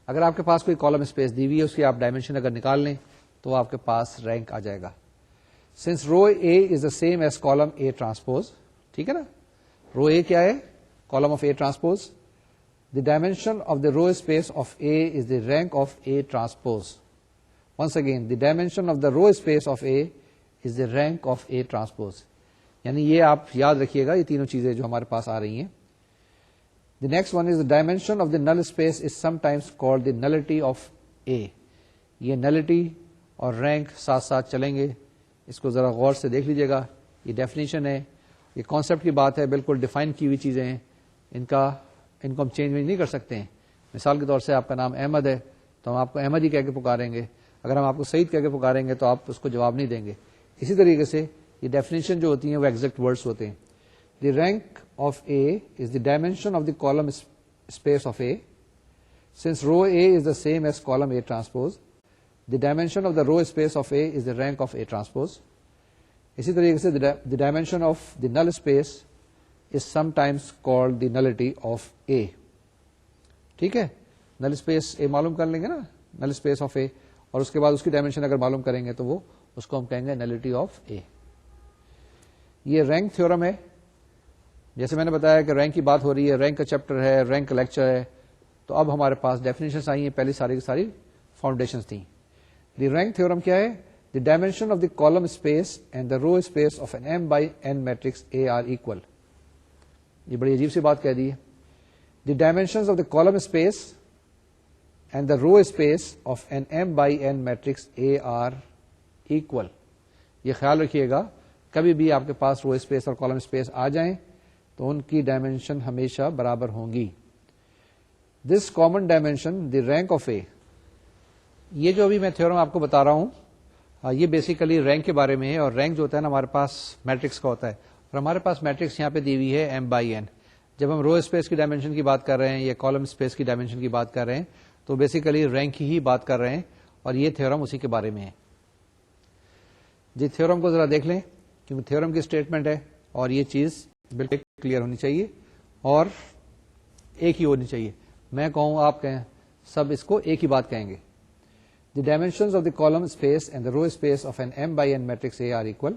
اگر آپ کے پاس کوئی کالم اسپیس دی ہوئی ہے اس کی آپ ڈائمینشن اگر نکال لیں تو آپ کے پاس رینک آ جائے گا. Since row A is the same as column A transpose, ٹھیک ہے نا, رو A کیا ہے, column of A transpose. The dimension of the row space of A is the rank of A transpose. Once again, the dimension of the row space of A is the rank of A transpose. یعنی یہ آپ یاد رکھیے گا, یہ تینوں چیزیں جو ہمارے پاس آ رہی ہیں. The next one is the dimension of the null space is sometimes called the nullity of A. یہ nullity اور rank ساتھ ساتھ چلیں گے, اس کو ذرا غور سے دیکھ لیجیے گا. یہ ڈیفینیشن ہے, یہ کانسیپٹ کی بات ہے, بالکل ڈیفائن کی ہوئی چیزیں ہیں, ان کو ہم چینج نہیں کر سکتے ہیں. مثال کے طور سے آپ کا نام احمد ہے تو ہم آپ کو احمد ہی کہہ کے پکاریں گے, اگر ہم آپ کو سعید کہہ کے پکاریں گے تو آپ اس کو جواب نہیں دیں گے. اسی طریقے سے یہ ڈیفینیشن جو ہوتی ہیں وہ ایگزیکٹ ورڈس ہوتے ہیں. دی rank of A is the dimension of the column space of a. Since row A is the same as column A transpose, the dimension of the row space of A is the rank of A transpose. اسی طریقے سے the dimension of the null space is sometimes called the nullity of A. ٹھیک ہے, null space A معلوم کر لیں گے نا, null space of A, اور اس کے بعد اس کی ڈائمینشن اگر معلوم کریں گے تو وہ اس کو ہم کہیں گے nullity of A. یہ رینک تھیورم ہے. جیسے میں نے بتایا کہ رینک کی بات ہو رہی ہے, رینک کا چیپٹر ہے, رینک کا لیکچر ہے, تو اب ہمارے پاس ڈیفینیشنس آئی ہیں, پہلی ساری کی ساری فاؤنڈیشنس تھیں. دی رینک تھیورم کیا ہے؟ The dimension of the column space and the row space of an m by n matrix A are equal. یہ بڑی عجیب سی بات کہہ دی ہے. The dimensions of the column space and the row space of an m by n matrix A are equal. یہ خیال رکھیے گا, کبھی بھی آپ کے پاس رو اسپیس اور کالم اسپیس آ جائیں تو ان کی ڈائمینشن ہمیشہ برابر ہوں گی. This common dimension the rank of A. یہ جو ابھی میں تھیورم آپ کو بتا رہا ہوں یہ بیسیکلی رینک کے بارے میں ہے, اور رینک جو ہوتا ہے نا ہمارے پاس میٹرکس کا ہوتا ہے, اور ہمارے پاس میٹرکس یہاں پہ دی ہوئی ہے ایم بائی این. جب ہم رو اسپیس کی ڈائمینشن کی بات کر رہے ہیں یا کالم اسپیس کی ڈائمینشن کی بات کر رہے ہیں تو بیسیکلی رینک کی ہی بات کر رہے ہیں, اور یہ تھیورم اسی کے بارے میں ہے. جی تھیورم کو ذرا دیکھ لیں, کیونکہ تھیورم کی اسٹیٹمنٹ ہے اور یہ چیز بالکل کلیئر ہونی چاہیے اور ایک ہی ہونی چاہیے. میں کہوں آپ کہیں, سب اس کو ایک ہی بات کہیں گے. The dimensions of the column space and the row space of an m by n matrix A are equal.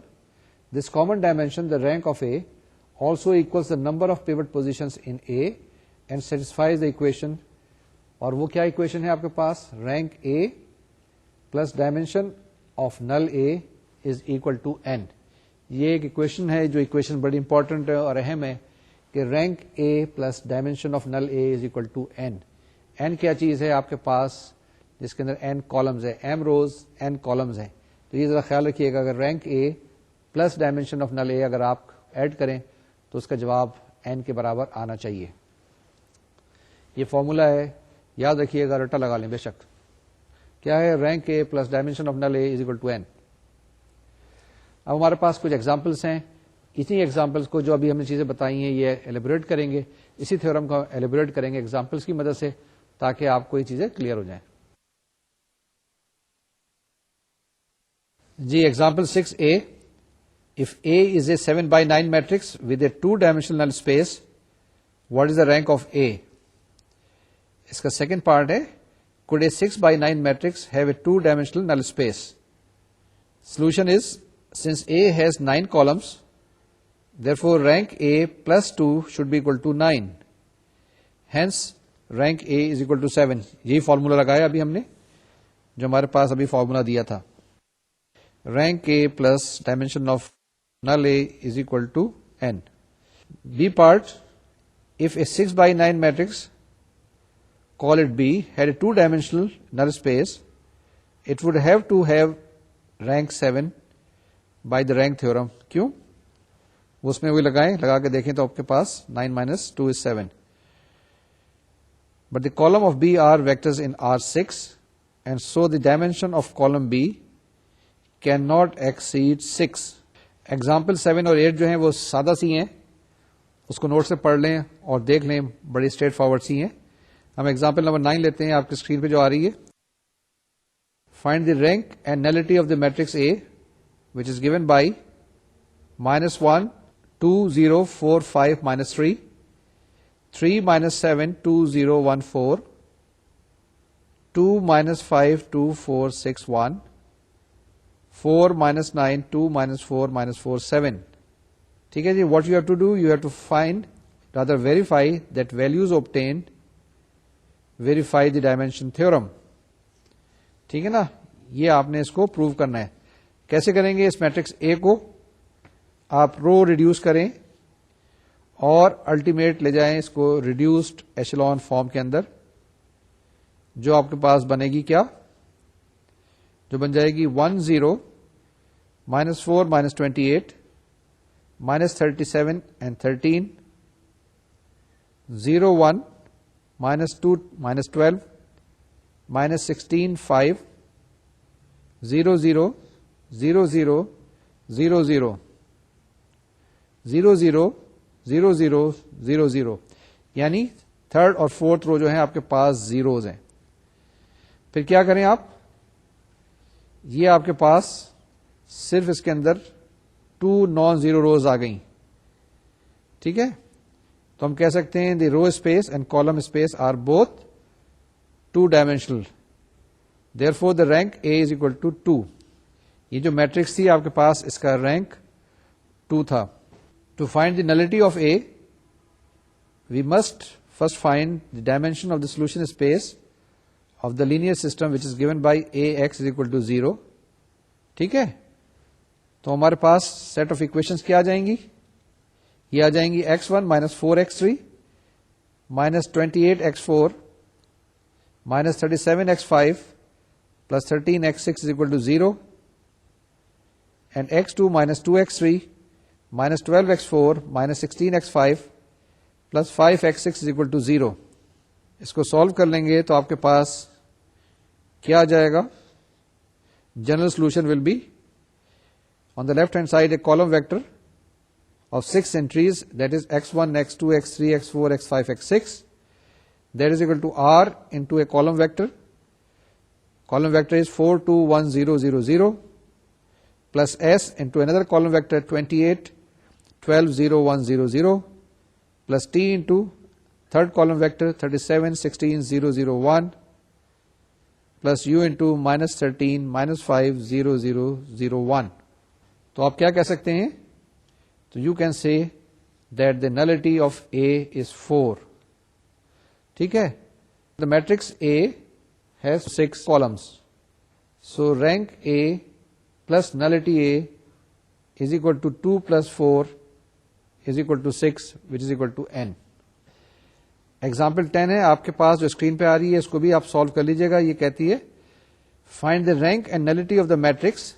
This common dimension the rank of A also equals the number of pivot positions in A and satisfies the equation. اور وہ کیا equation ہے آپ کے پاس؟ Rank A plus dimension of null A is equal to n. یہ ایک equation ہے جو اکویشن بڑی امپورٹنٹ اور اہم ہے کہ rank A plus dimension of null A is equal to n. N کیا چیز ہے آپ کے پاس جس کے اندر این کالمز ہے, ایم روز این کالمز ہیں. تو یہ ذرا خیال رکھیے گا, اگر rank A plus dimension of null A اگر آپ ایڈ کریں تو اس کا جواب این کے برابر آنا چاہیے. یہ فارمولا ہے, یاد رکھیے گا, رٹا لگا لیں بے شک. کیا ہے؟ Rank A plus dimension of null A is equal to n. اب ہمارے پاس کچھ ایگزامپلس ہیں. اتنی ایگزامپلس کو جو ابھی ہم نے چیزیں بتائی ہیں یہ ایلیبوریٹ کریں گے, اسی تھیورم کو ایلیبوریٹ کریں گے ایگزامپلس کی مدد سے, تاکہ آپ کو یہ چیزیں کلیئر ہو جائیں. جی example 6a. If A is a 7x9 matrix with a 2-dimensional space, what is the rank of A? اس کا سیکنڈ پارٹ ہے, could a 6x9 matrix have a 2-dimensional null space? Solution is, since A has 9 columns, therefore rank A plus 2 should be equal to 9. Hence, rank A is equal to 7. یہی formula لگایا ابھی ہم نے جو ہمارے پاس ابھی formula دیا تھا. Rank A plus dimension of null A is equal to n. B part, if a 6x9 matrix, call it B, had a 2-dimensional null space, it would have to have rank 7 by the rank theorem. کیوں؟ اس میں وہی لگائیں, لگا کے دیکھیں تو آپ کے پاس 9 minus 2 is 7. But the column of B are vectors in R6, and so the dimension of column B cannot exceed 6. Example 7 اور 8 جو ہیں وہ سادہ سی ہیں, اس کو نوٹ سے پڑھ لیں اور دیکھ لیں, بڑی اسٹریٹ فارورڈ سی ہیں. ہم ایگزامپل نمبر 9 لیتے ہیں, آپ کی اسکرین پہ جو آ رہی ہے. Find the rank and nullity of the matrix a which is given by -1 2 0 4 5 -3 3 -7 2 0 1 4 2 -5 2 4 6 1 4 -9 2 -4 -4 7. ٹھیک ہے جی. What you have to do, you have to find rather verify that values obtained, verify the dimension theorem. ٹھیک ہے نا, یہ آپ نے اس کو پروو کرنا ہے. کیسے کریں گے؟ اس میٹرکس اے کو آپ رو ریڈیوس کریں اور الٹیمیٹ لے جائیں اس کو ریڈیوسڈ ایشلون فارم کے اندر, جو آپ کے پاس بنے گی کیا, جو بن جائے گی 1 0 -4 -28 -37 and 13 0 1 -2 -12 -16 5 0 0 0 0 0 0 0 0 0 0 0 0, یعنی تھرڈ اور فورتھ رو جو ہیں آپ کے پاس زیروز ہیں. پھر کیا کریں آپ, یہ آپ کے پاس صرف اس کے اندر 2 نان زیرو روز آ گئیں. ٹھیک ہے, تو ہم کہہ سکتے ہیں the row space and column space are both 2 dimensional, therefore the rank A is equal to 2. یہ جو میٹرکس تھی آپ کے پاس, اس کا رینک 2 تھا. To find the nullity of A we must first find the dimension of the solution space of the linear system which is given by A X is equal to 0. ٹھیک ہے, تو ہمارے پاس set of equations کیا آ جائیں گی, یہ آ جائیں گی x1 minus 4x3 minus 28x4 minus 37x5 plus 13x6 is equal to 0, and x2 minus 2x3 minus 12x4 minus 16x5 plus 5x6 is equal to 0. اس کو سالو کر لیں گے تو آپ کے پاس کیا آ جائے گا, general solution will be on the left hand side a column vector of 6 entries, that is x1, x2, x3, x4, x5, x6, that is equal to r into a column vector. Column vector is 4 2 1 0 0 0 plus s into another column vector 28 12 0 1 0 0 plus t into third column vector 37 16 0 0 1 plus u into minus 13 minus 5 0 0 0 1. تو آپ کیا کہہ سکتے ہیں, تو you can see that the nullity of A is 4. ٹھیک ہے, the matrix A has 6 columns, so rank A plus nullity A is equal to 2 plus 4 is equal to 6 which is equal to n. Example 10 ہے آپ کے پاس جو screen پہ آ رہی ہے, اس کو بھی آپ سالو کر لیجیے گا. یہ کہتی ہے find the rank and nullity of the matrix,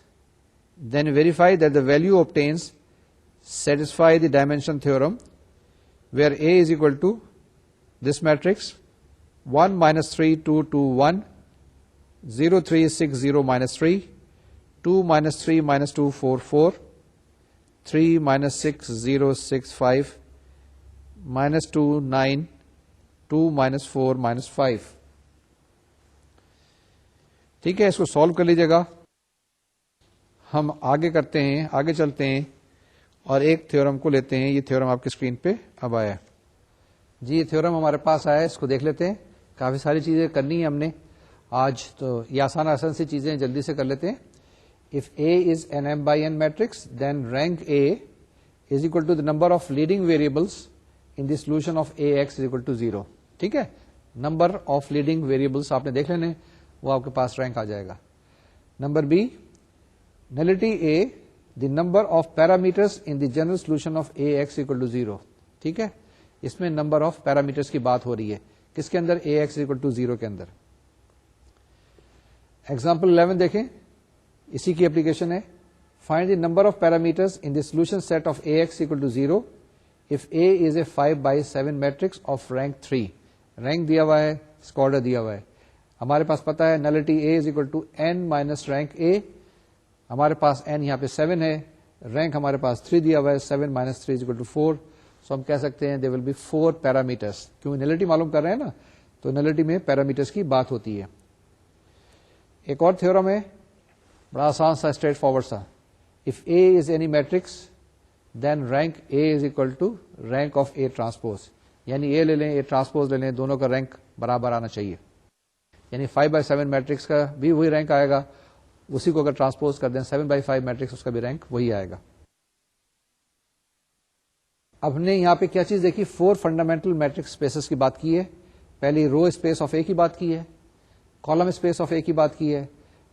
then verify that the value obtains satisfy the dimension theorem, where A is equal to this matrix 1 minus 3 2 2 1 0 3 6 0 minus 3 2 minus 3 minus 2 4 4 3 minus 6 0 6 5 minus 2 9 2 minus 4 minus 5. ٹھیک ہے, اس کو solve کر لیجیے گا. ہم آگے کرتے ہیں, آگے چلتے ہیں اور ایک تھیورم کو لیتے ہیں. یہ تھیورم آپ کی اسکرین پہ اب آیا ہے. جی, یہ تھیورم ہمارے پاس آیا ہے, اس کو دیکھ لیتے ہیں. کافی ساری چیزیں کرنی ہیں ہم نے آج, تو یہ آسان سی چیزیں جلدی سے کر لیتے ہیں. If A is an m by n matrix, then rank A is equal to the number of leading variables in the solution of AX is equal to 0. ٹھیک ہے, نمبر آف لیڈنگ ویریبلس آپ نے دیکھ لینے, وہ آپ کے پاس رینک آ جائے گا. Number B, nullity A, the number of parameters in the general solution of A X equal to 0. ٹھیک ہے, اس میں نمبر آف پیرامیٹرس کی بات ہو رہی ہے. کس کے اندر, اے ایکس اکول ٹو 0 کے اندر. ایگزامپل 11 دیکھیں, اسی کی اپلیکیشن ہے. Find the number of parameters in the solution set of A X equal to 0 if A is a 5 by 7 matrix of rank 3. Rank دیا ہوا ہے, اس کا آرڈر دیا ہوا ہے. ہمارے پاس پتا ہے nullity A is equal to n minus rank A. ہمارے پاس n یہاں پہ 7 ہے, رینک ہمارے پاس 3 دیا ہوا ہے, 7 minus 3 is equal to 4. سو ہم کہہ سکتے ہیں there will be 4 parameters. کیونکہ نلٹی معلوم کر رہے ہیں نا, تو نلٹی میں پیرامیٹرس کی بات ہوتی ہے. ایک اور تھیورم ہے, بڑا آسان سا, اسٹریٹ فارورڈ سا. If A is any matrix, then rank A is equal to rank of A transpose. یعنی A لے لیں, A transpose لے لیں, دونوں کا رینک برابر آنا چاہیے. یعنی 5 by 7 میٹرکس کا بھی وہی رینک آئے گا, اسی کو اگر ٹرانسپوز کر دیں 7 by 5 میٹرکس, اس کا بھی رینک وہی آئے گا. اب نے یہاں پہ کیا چیز دیکھی, 4 فنڈامنٹل میٹرک اسپیسز کی بات کی ہے. پہلی رو اسپیس آف اے کی بات کی ہے, کالم اسپیس آف اے کی بات کی ہے,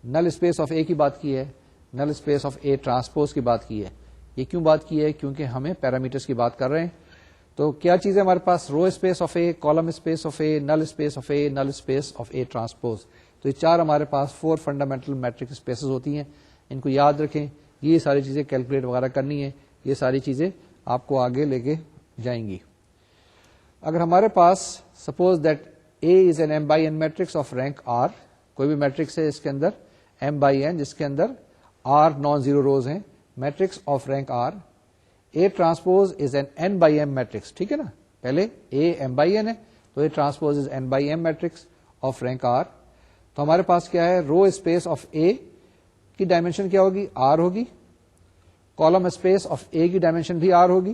نل اسپیس آف اے کی بات کی ہے, نل اسپیس آف اے ٹرانسپوز کی بات کی ہے. یہ کیوں بات کی ہے, کیونکہ ہمیں پیرامیٹرز کی بات کر رہے ہیں. تو کیا چیز ہے ہمارے پاس, row space of A, column space of A, null space of A, null space of A transpose. تو یہ 4 ہمارے پاس 4 فنڈامنٹل میٹرک اسپیسز ہوتی ہیں. ان کو یاد رکھیں, یہ ساری چیزیں کیلکولیٹ وغیرہ کرنی ہے, یہ ساری چیزیں آپ کو آگے لے کے جائیں گی. اگر ہمارے پاس suppose that A is an m by n matrix of rank r, کوئی بھی میٹرکس ہے اس کے اندر ایم بائی این, جس کے اندر آر نان زیرو روز ہیں, matrix of rank R. A transpose is an n by m matrix. ٹھیک ہے نا, پہلے اے ایم بائی این ہے, تو A transpose is n by m matrix of rank R. تو ہمارے پاس کیا ہے, رو اسپیس آف اے کی ڈائمینشن کیا ہوگی, آر ہوگی. کالم اسپیس آف اے کی ڈائمینشن بھی آر ہوگی.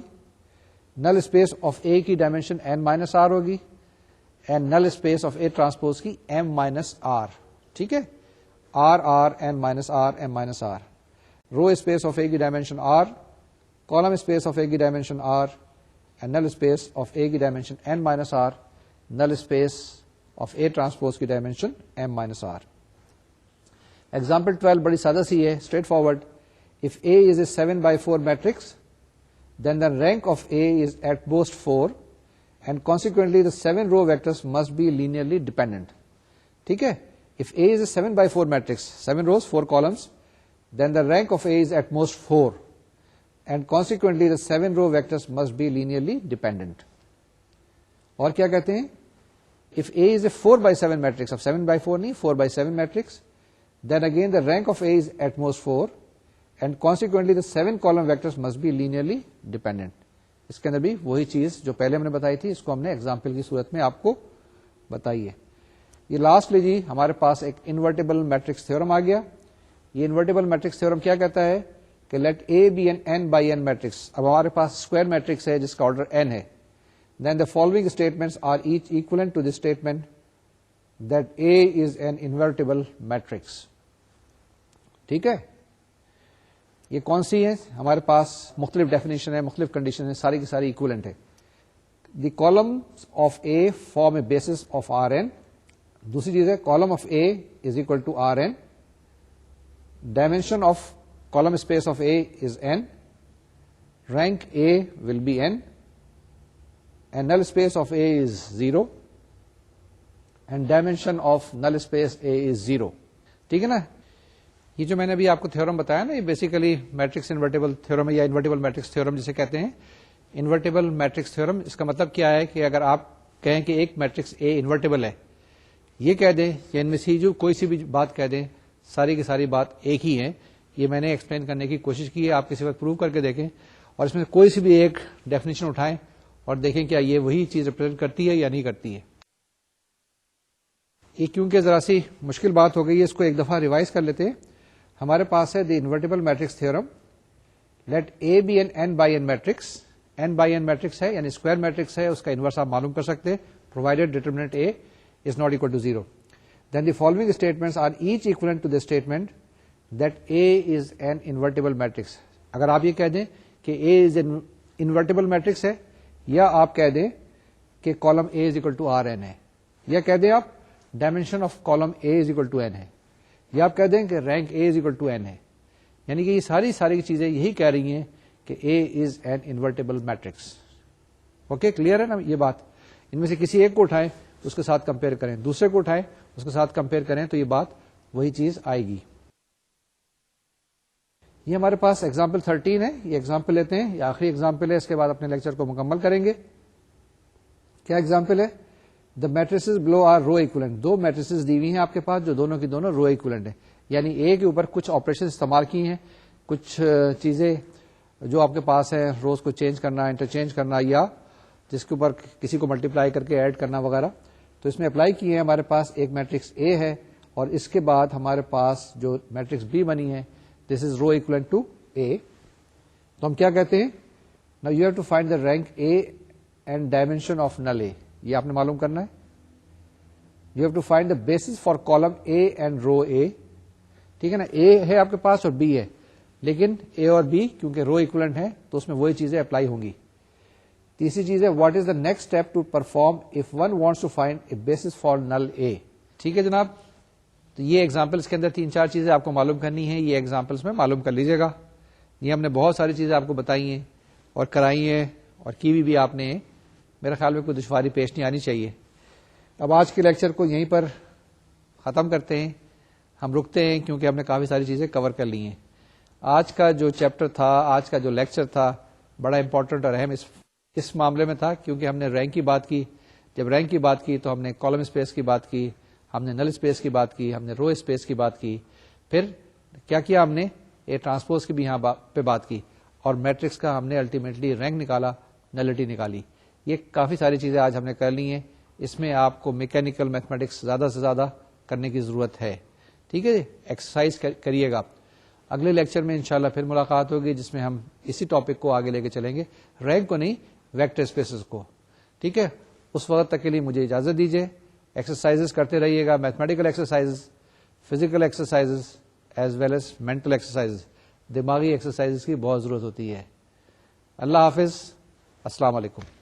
نل اسپیس آف اے کی ڈائمینشن این مائنس آر ہوگی. And null space of A transpose کی ایم مائنس آر. ٹھیک ہے, r r n minus r m minus r. Row space of A کی dimension r, column space of A کی dimension r, and null space of A کی dimension n minus r. Null space of A transpose کی dimension m minus r. Example 12 بڑی سادہ سی ہے, straight forward. If A is a 7x4 matrix, then the rank of A is at most 4, and consequently the 7 row vectors must be linearly dependent. ٹھیک ہے, if A is a 7x4 matrix, 7 rows, 4 columns, then the rank of A is at most 4, and consequently the 7 row vectors must be linearly dependent. اور کیا کہتے ہیں, if A is a 4x7 matrix, اب 7x4 نہیں, 4x7 matrix, then again the rank of A is at most 4, and consequently the 7 column vectors must be linearly dependent. اس کے اندر بھی وہی چیز جو پہلے ہم نے بتائی تھی, اس کو ہم نے ایگزامپل کی صورت میں آپ کو بتائی ہے. یہ لاسٹلی جی ہمارے پاس ایک انورٹیبل میٹرکس تھیورم آ گیا. یہ انورٹیبل میٹرکس تھیورم کیا کہتا ہے کہ let A be an n by n matrix. اب ہمارے پاس اسکوائر میٹرکس ہے جس کا آرڈر این ہے. Then the following statements are each equivalent to this statement that A is an invertible matrix. ٹھیک ہے, یہ کون سی ہے, ہمارے پاس مختلف ڈیفینیشن ہے, مختلف کنڈیشن ہے, ساری کی ساری اکویلنٹ ہے. The column of A form a basis of R n. دوسری چیز ہے column of A is equal to R n. Dimension of column space of A is n. Rank A will be n. And null space of A is 0. And dimension of null space A is 0. ٹھیک ہے نا. یہ جو میں نے ابھی آپ کو تھیورم بتایا نا, یہ بیسیکلی میٹرکس انورٹیبل تھیورم ہے, یا انورٹیبل میٹرکس تھیورم جسے کہتے ہیں. انورٹیبل میٹرکس تھیورم, اس کا مطلب کیا ہے کہ اگر آپ کہیں کہ ایک میٹرکس اے انورٹیبل ہے, یہ کہہ دیں یا ان میں سے جو کوئی سی بھی بات کہہ دیں, ساری کی ساری بات ایک ہی ہے. یہ میں نے ایکسپلین کرنے کی کوشش کی ہے, آپ کسی وقت پروو کر کے دیکھیں, اور اس میں سے کوئی سی بھی ایک ڈیفینیشن اٹھائیں اور دیکھیں کیا یہ وہی چیز ریپرزینٹ کرتی ہے یا نہیں کرتی ہے. یہ کیونکہ ذرا سی مشکل بات ہو گئی ہے, اس کو ایک دفعہ ریوائز کر لیتے ہیں. ہمارے پاس ہے the invertible matrix theorem. Let A be an n by n matrix. N by n matrix ہے یعنی اسکوائر میٹرکس ہے, اس کا انورس آپ معلوم کر سکتے ہیں, provided determinant A is not equal to 0. Then the following statements are each equivalent to the statement that A is an invertible matrix. اگر آپ یہ کہہ دیں کہ A is an invertible matrix ہے, یا آپ کہہ دیں کہ column A is equal to R n ہے, یا کہہ دیں آپ dimension of column A is equal to n ہے, یا آپ کہہ دیں کہ rank A is equal to n ہے, یعنی کہ یہ ساری چیزیں یہی کہہ رہی ہیں کہ A is an invertible matrix. Okay, clear ہے نا یہ بات. ان میں سے کسی ایک کو اٹھائیں, اس کے ساتھ کمپیئر کریں, دوسرے کو اٹھائیں, اس کے ساتھ کمپیئر کریں, تو یہ بات وہی چیز آئے گی. یہ ہمارے پاس ایگزامپل 13 ہے. یہ ایگزامپل لیتے ہیں, یہ آخری ایگزامپل ہے, اس کے بعد اپنے لیکچر کو مکمل کریں گے. کیا ایگزامپل ہے؟ The matrices below are row equivalent. دو میٹریسز دی ہوئی ہیں آپ کے پاس جو دونوں کی دونوں رو ایکولنٹ ہیں, یعنی اے کے اوپر کچھ آپریشن استعمال کی ہیں, کچھ چیزیں جو آپ کے پاس ہیں, روز کو چینج کرنا, انٹرچینج کرنا, یا جس کے اوپر کسی کو ملٹیپلائی کر کے ایڈ کرنا وغیرہ, تو اس میں اپلائی کی ہے. ہمارے پاس ایک میٹرکس اے ہے, اور اس کے بعد ہمارے پاس جو میٹرکس بی بنی ہے, دس از رو ایکولنٹ ٹو اے. تو ہم کیا کہتے ہیں, now you have to find the rank A and dimension of null A. یہ آپ نے معلوم کرنا ہے. You have to find the basis for column A and row A. ٹھیک ہے نا, اے ہے آپ کے پاس اور بی ہے, لیکن اے اور بی کیونکہ رو ایکولنٹ ہے تو اس میں وہی چیزیں اپلائی ہوں گی. تیسری چیز ہے what is the next step to perform if one wants to find a basis for null A. ٹھیک ہے جناب. تو یہ ایگزامپلس کے اندر 3-4 چیزیں آپ کو معلوم کرنی ہے, یہ ایگزامپلس میں معلوم کر لیجیے گا. یہ ہم نے بہت ساری چیزیں آپ کو بتائی ہیں اور کرائی ہیں اور کی بھی آپ نے. میرے خیال میں کوئی دشواری پیش نہیں آنی چاہیے. اب آج کے لیکچر کو یہیں پر ختم کرتے ہیں. ہم رکتے ہیں کیونکہ ہم نے کافی ساری چیزیں کور کر لی ہیں. آج کا جو چیپٹر تھا, آج کا جو لیکچر تھا, بڑا امپورٹنٹ اور اہم اس معاملے میں تھا, کیونکہ ہم نے رینک کی بات کی. جب رینک کی بات کی تو ہم نے کالم اسپیس کی بات کی, ہم نے نل اسپیس کی بات کی, ہم نے رو اسپیس کی بات کی. پھر کیا کیا ہم نے, اے ٹرانسپوز کی بھی یہاں پہ بات کی, اور میٹرکس کا ہم نے الٹیمیٹلی رینک نکالا, نلٹی نکالی. یہ کافی ساری چیزیں آج ہم نے کر لی ہیں. اس میں آپ کو میکینیکل میتھمیٹکس زیادہ سے زیادہ کرنے کی ضرورت ہے. ٹھیک ہے جی, ایکسرسائز کریے گا. اگلے لیکچر میں انشاءاللہ پھر ملاقات ہوگی جس میں ہم اسی ٹاپک کو آگے لے کے چلیں گے, رینک کو نہیں, ویکٹر اسپیسز کو. ٹھیک ہے, اس وقت تک کے لیے مجھے اجازت دیجیے. ایکسرسائز کرتے رہیے گا, mathematical exercise, physical exercise as well as mental exercise. دماغی ایکسرسائز کی بہت ضرورت ہوتی ہے. اللہ حافظ, السلام علیکم.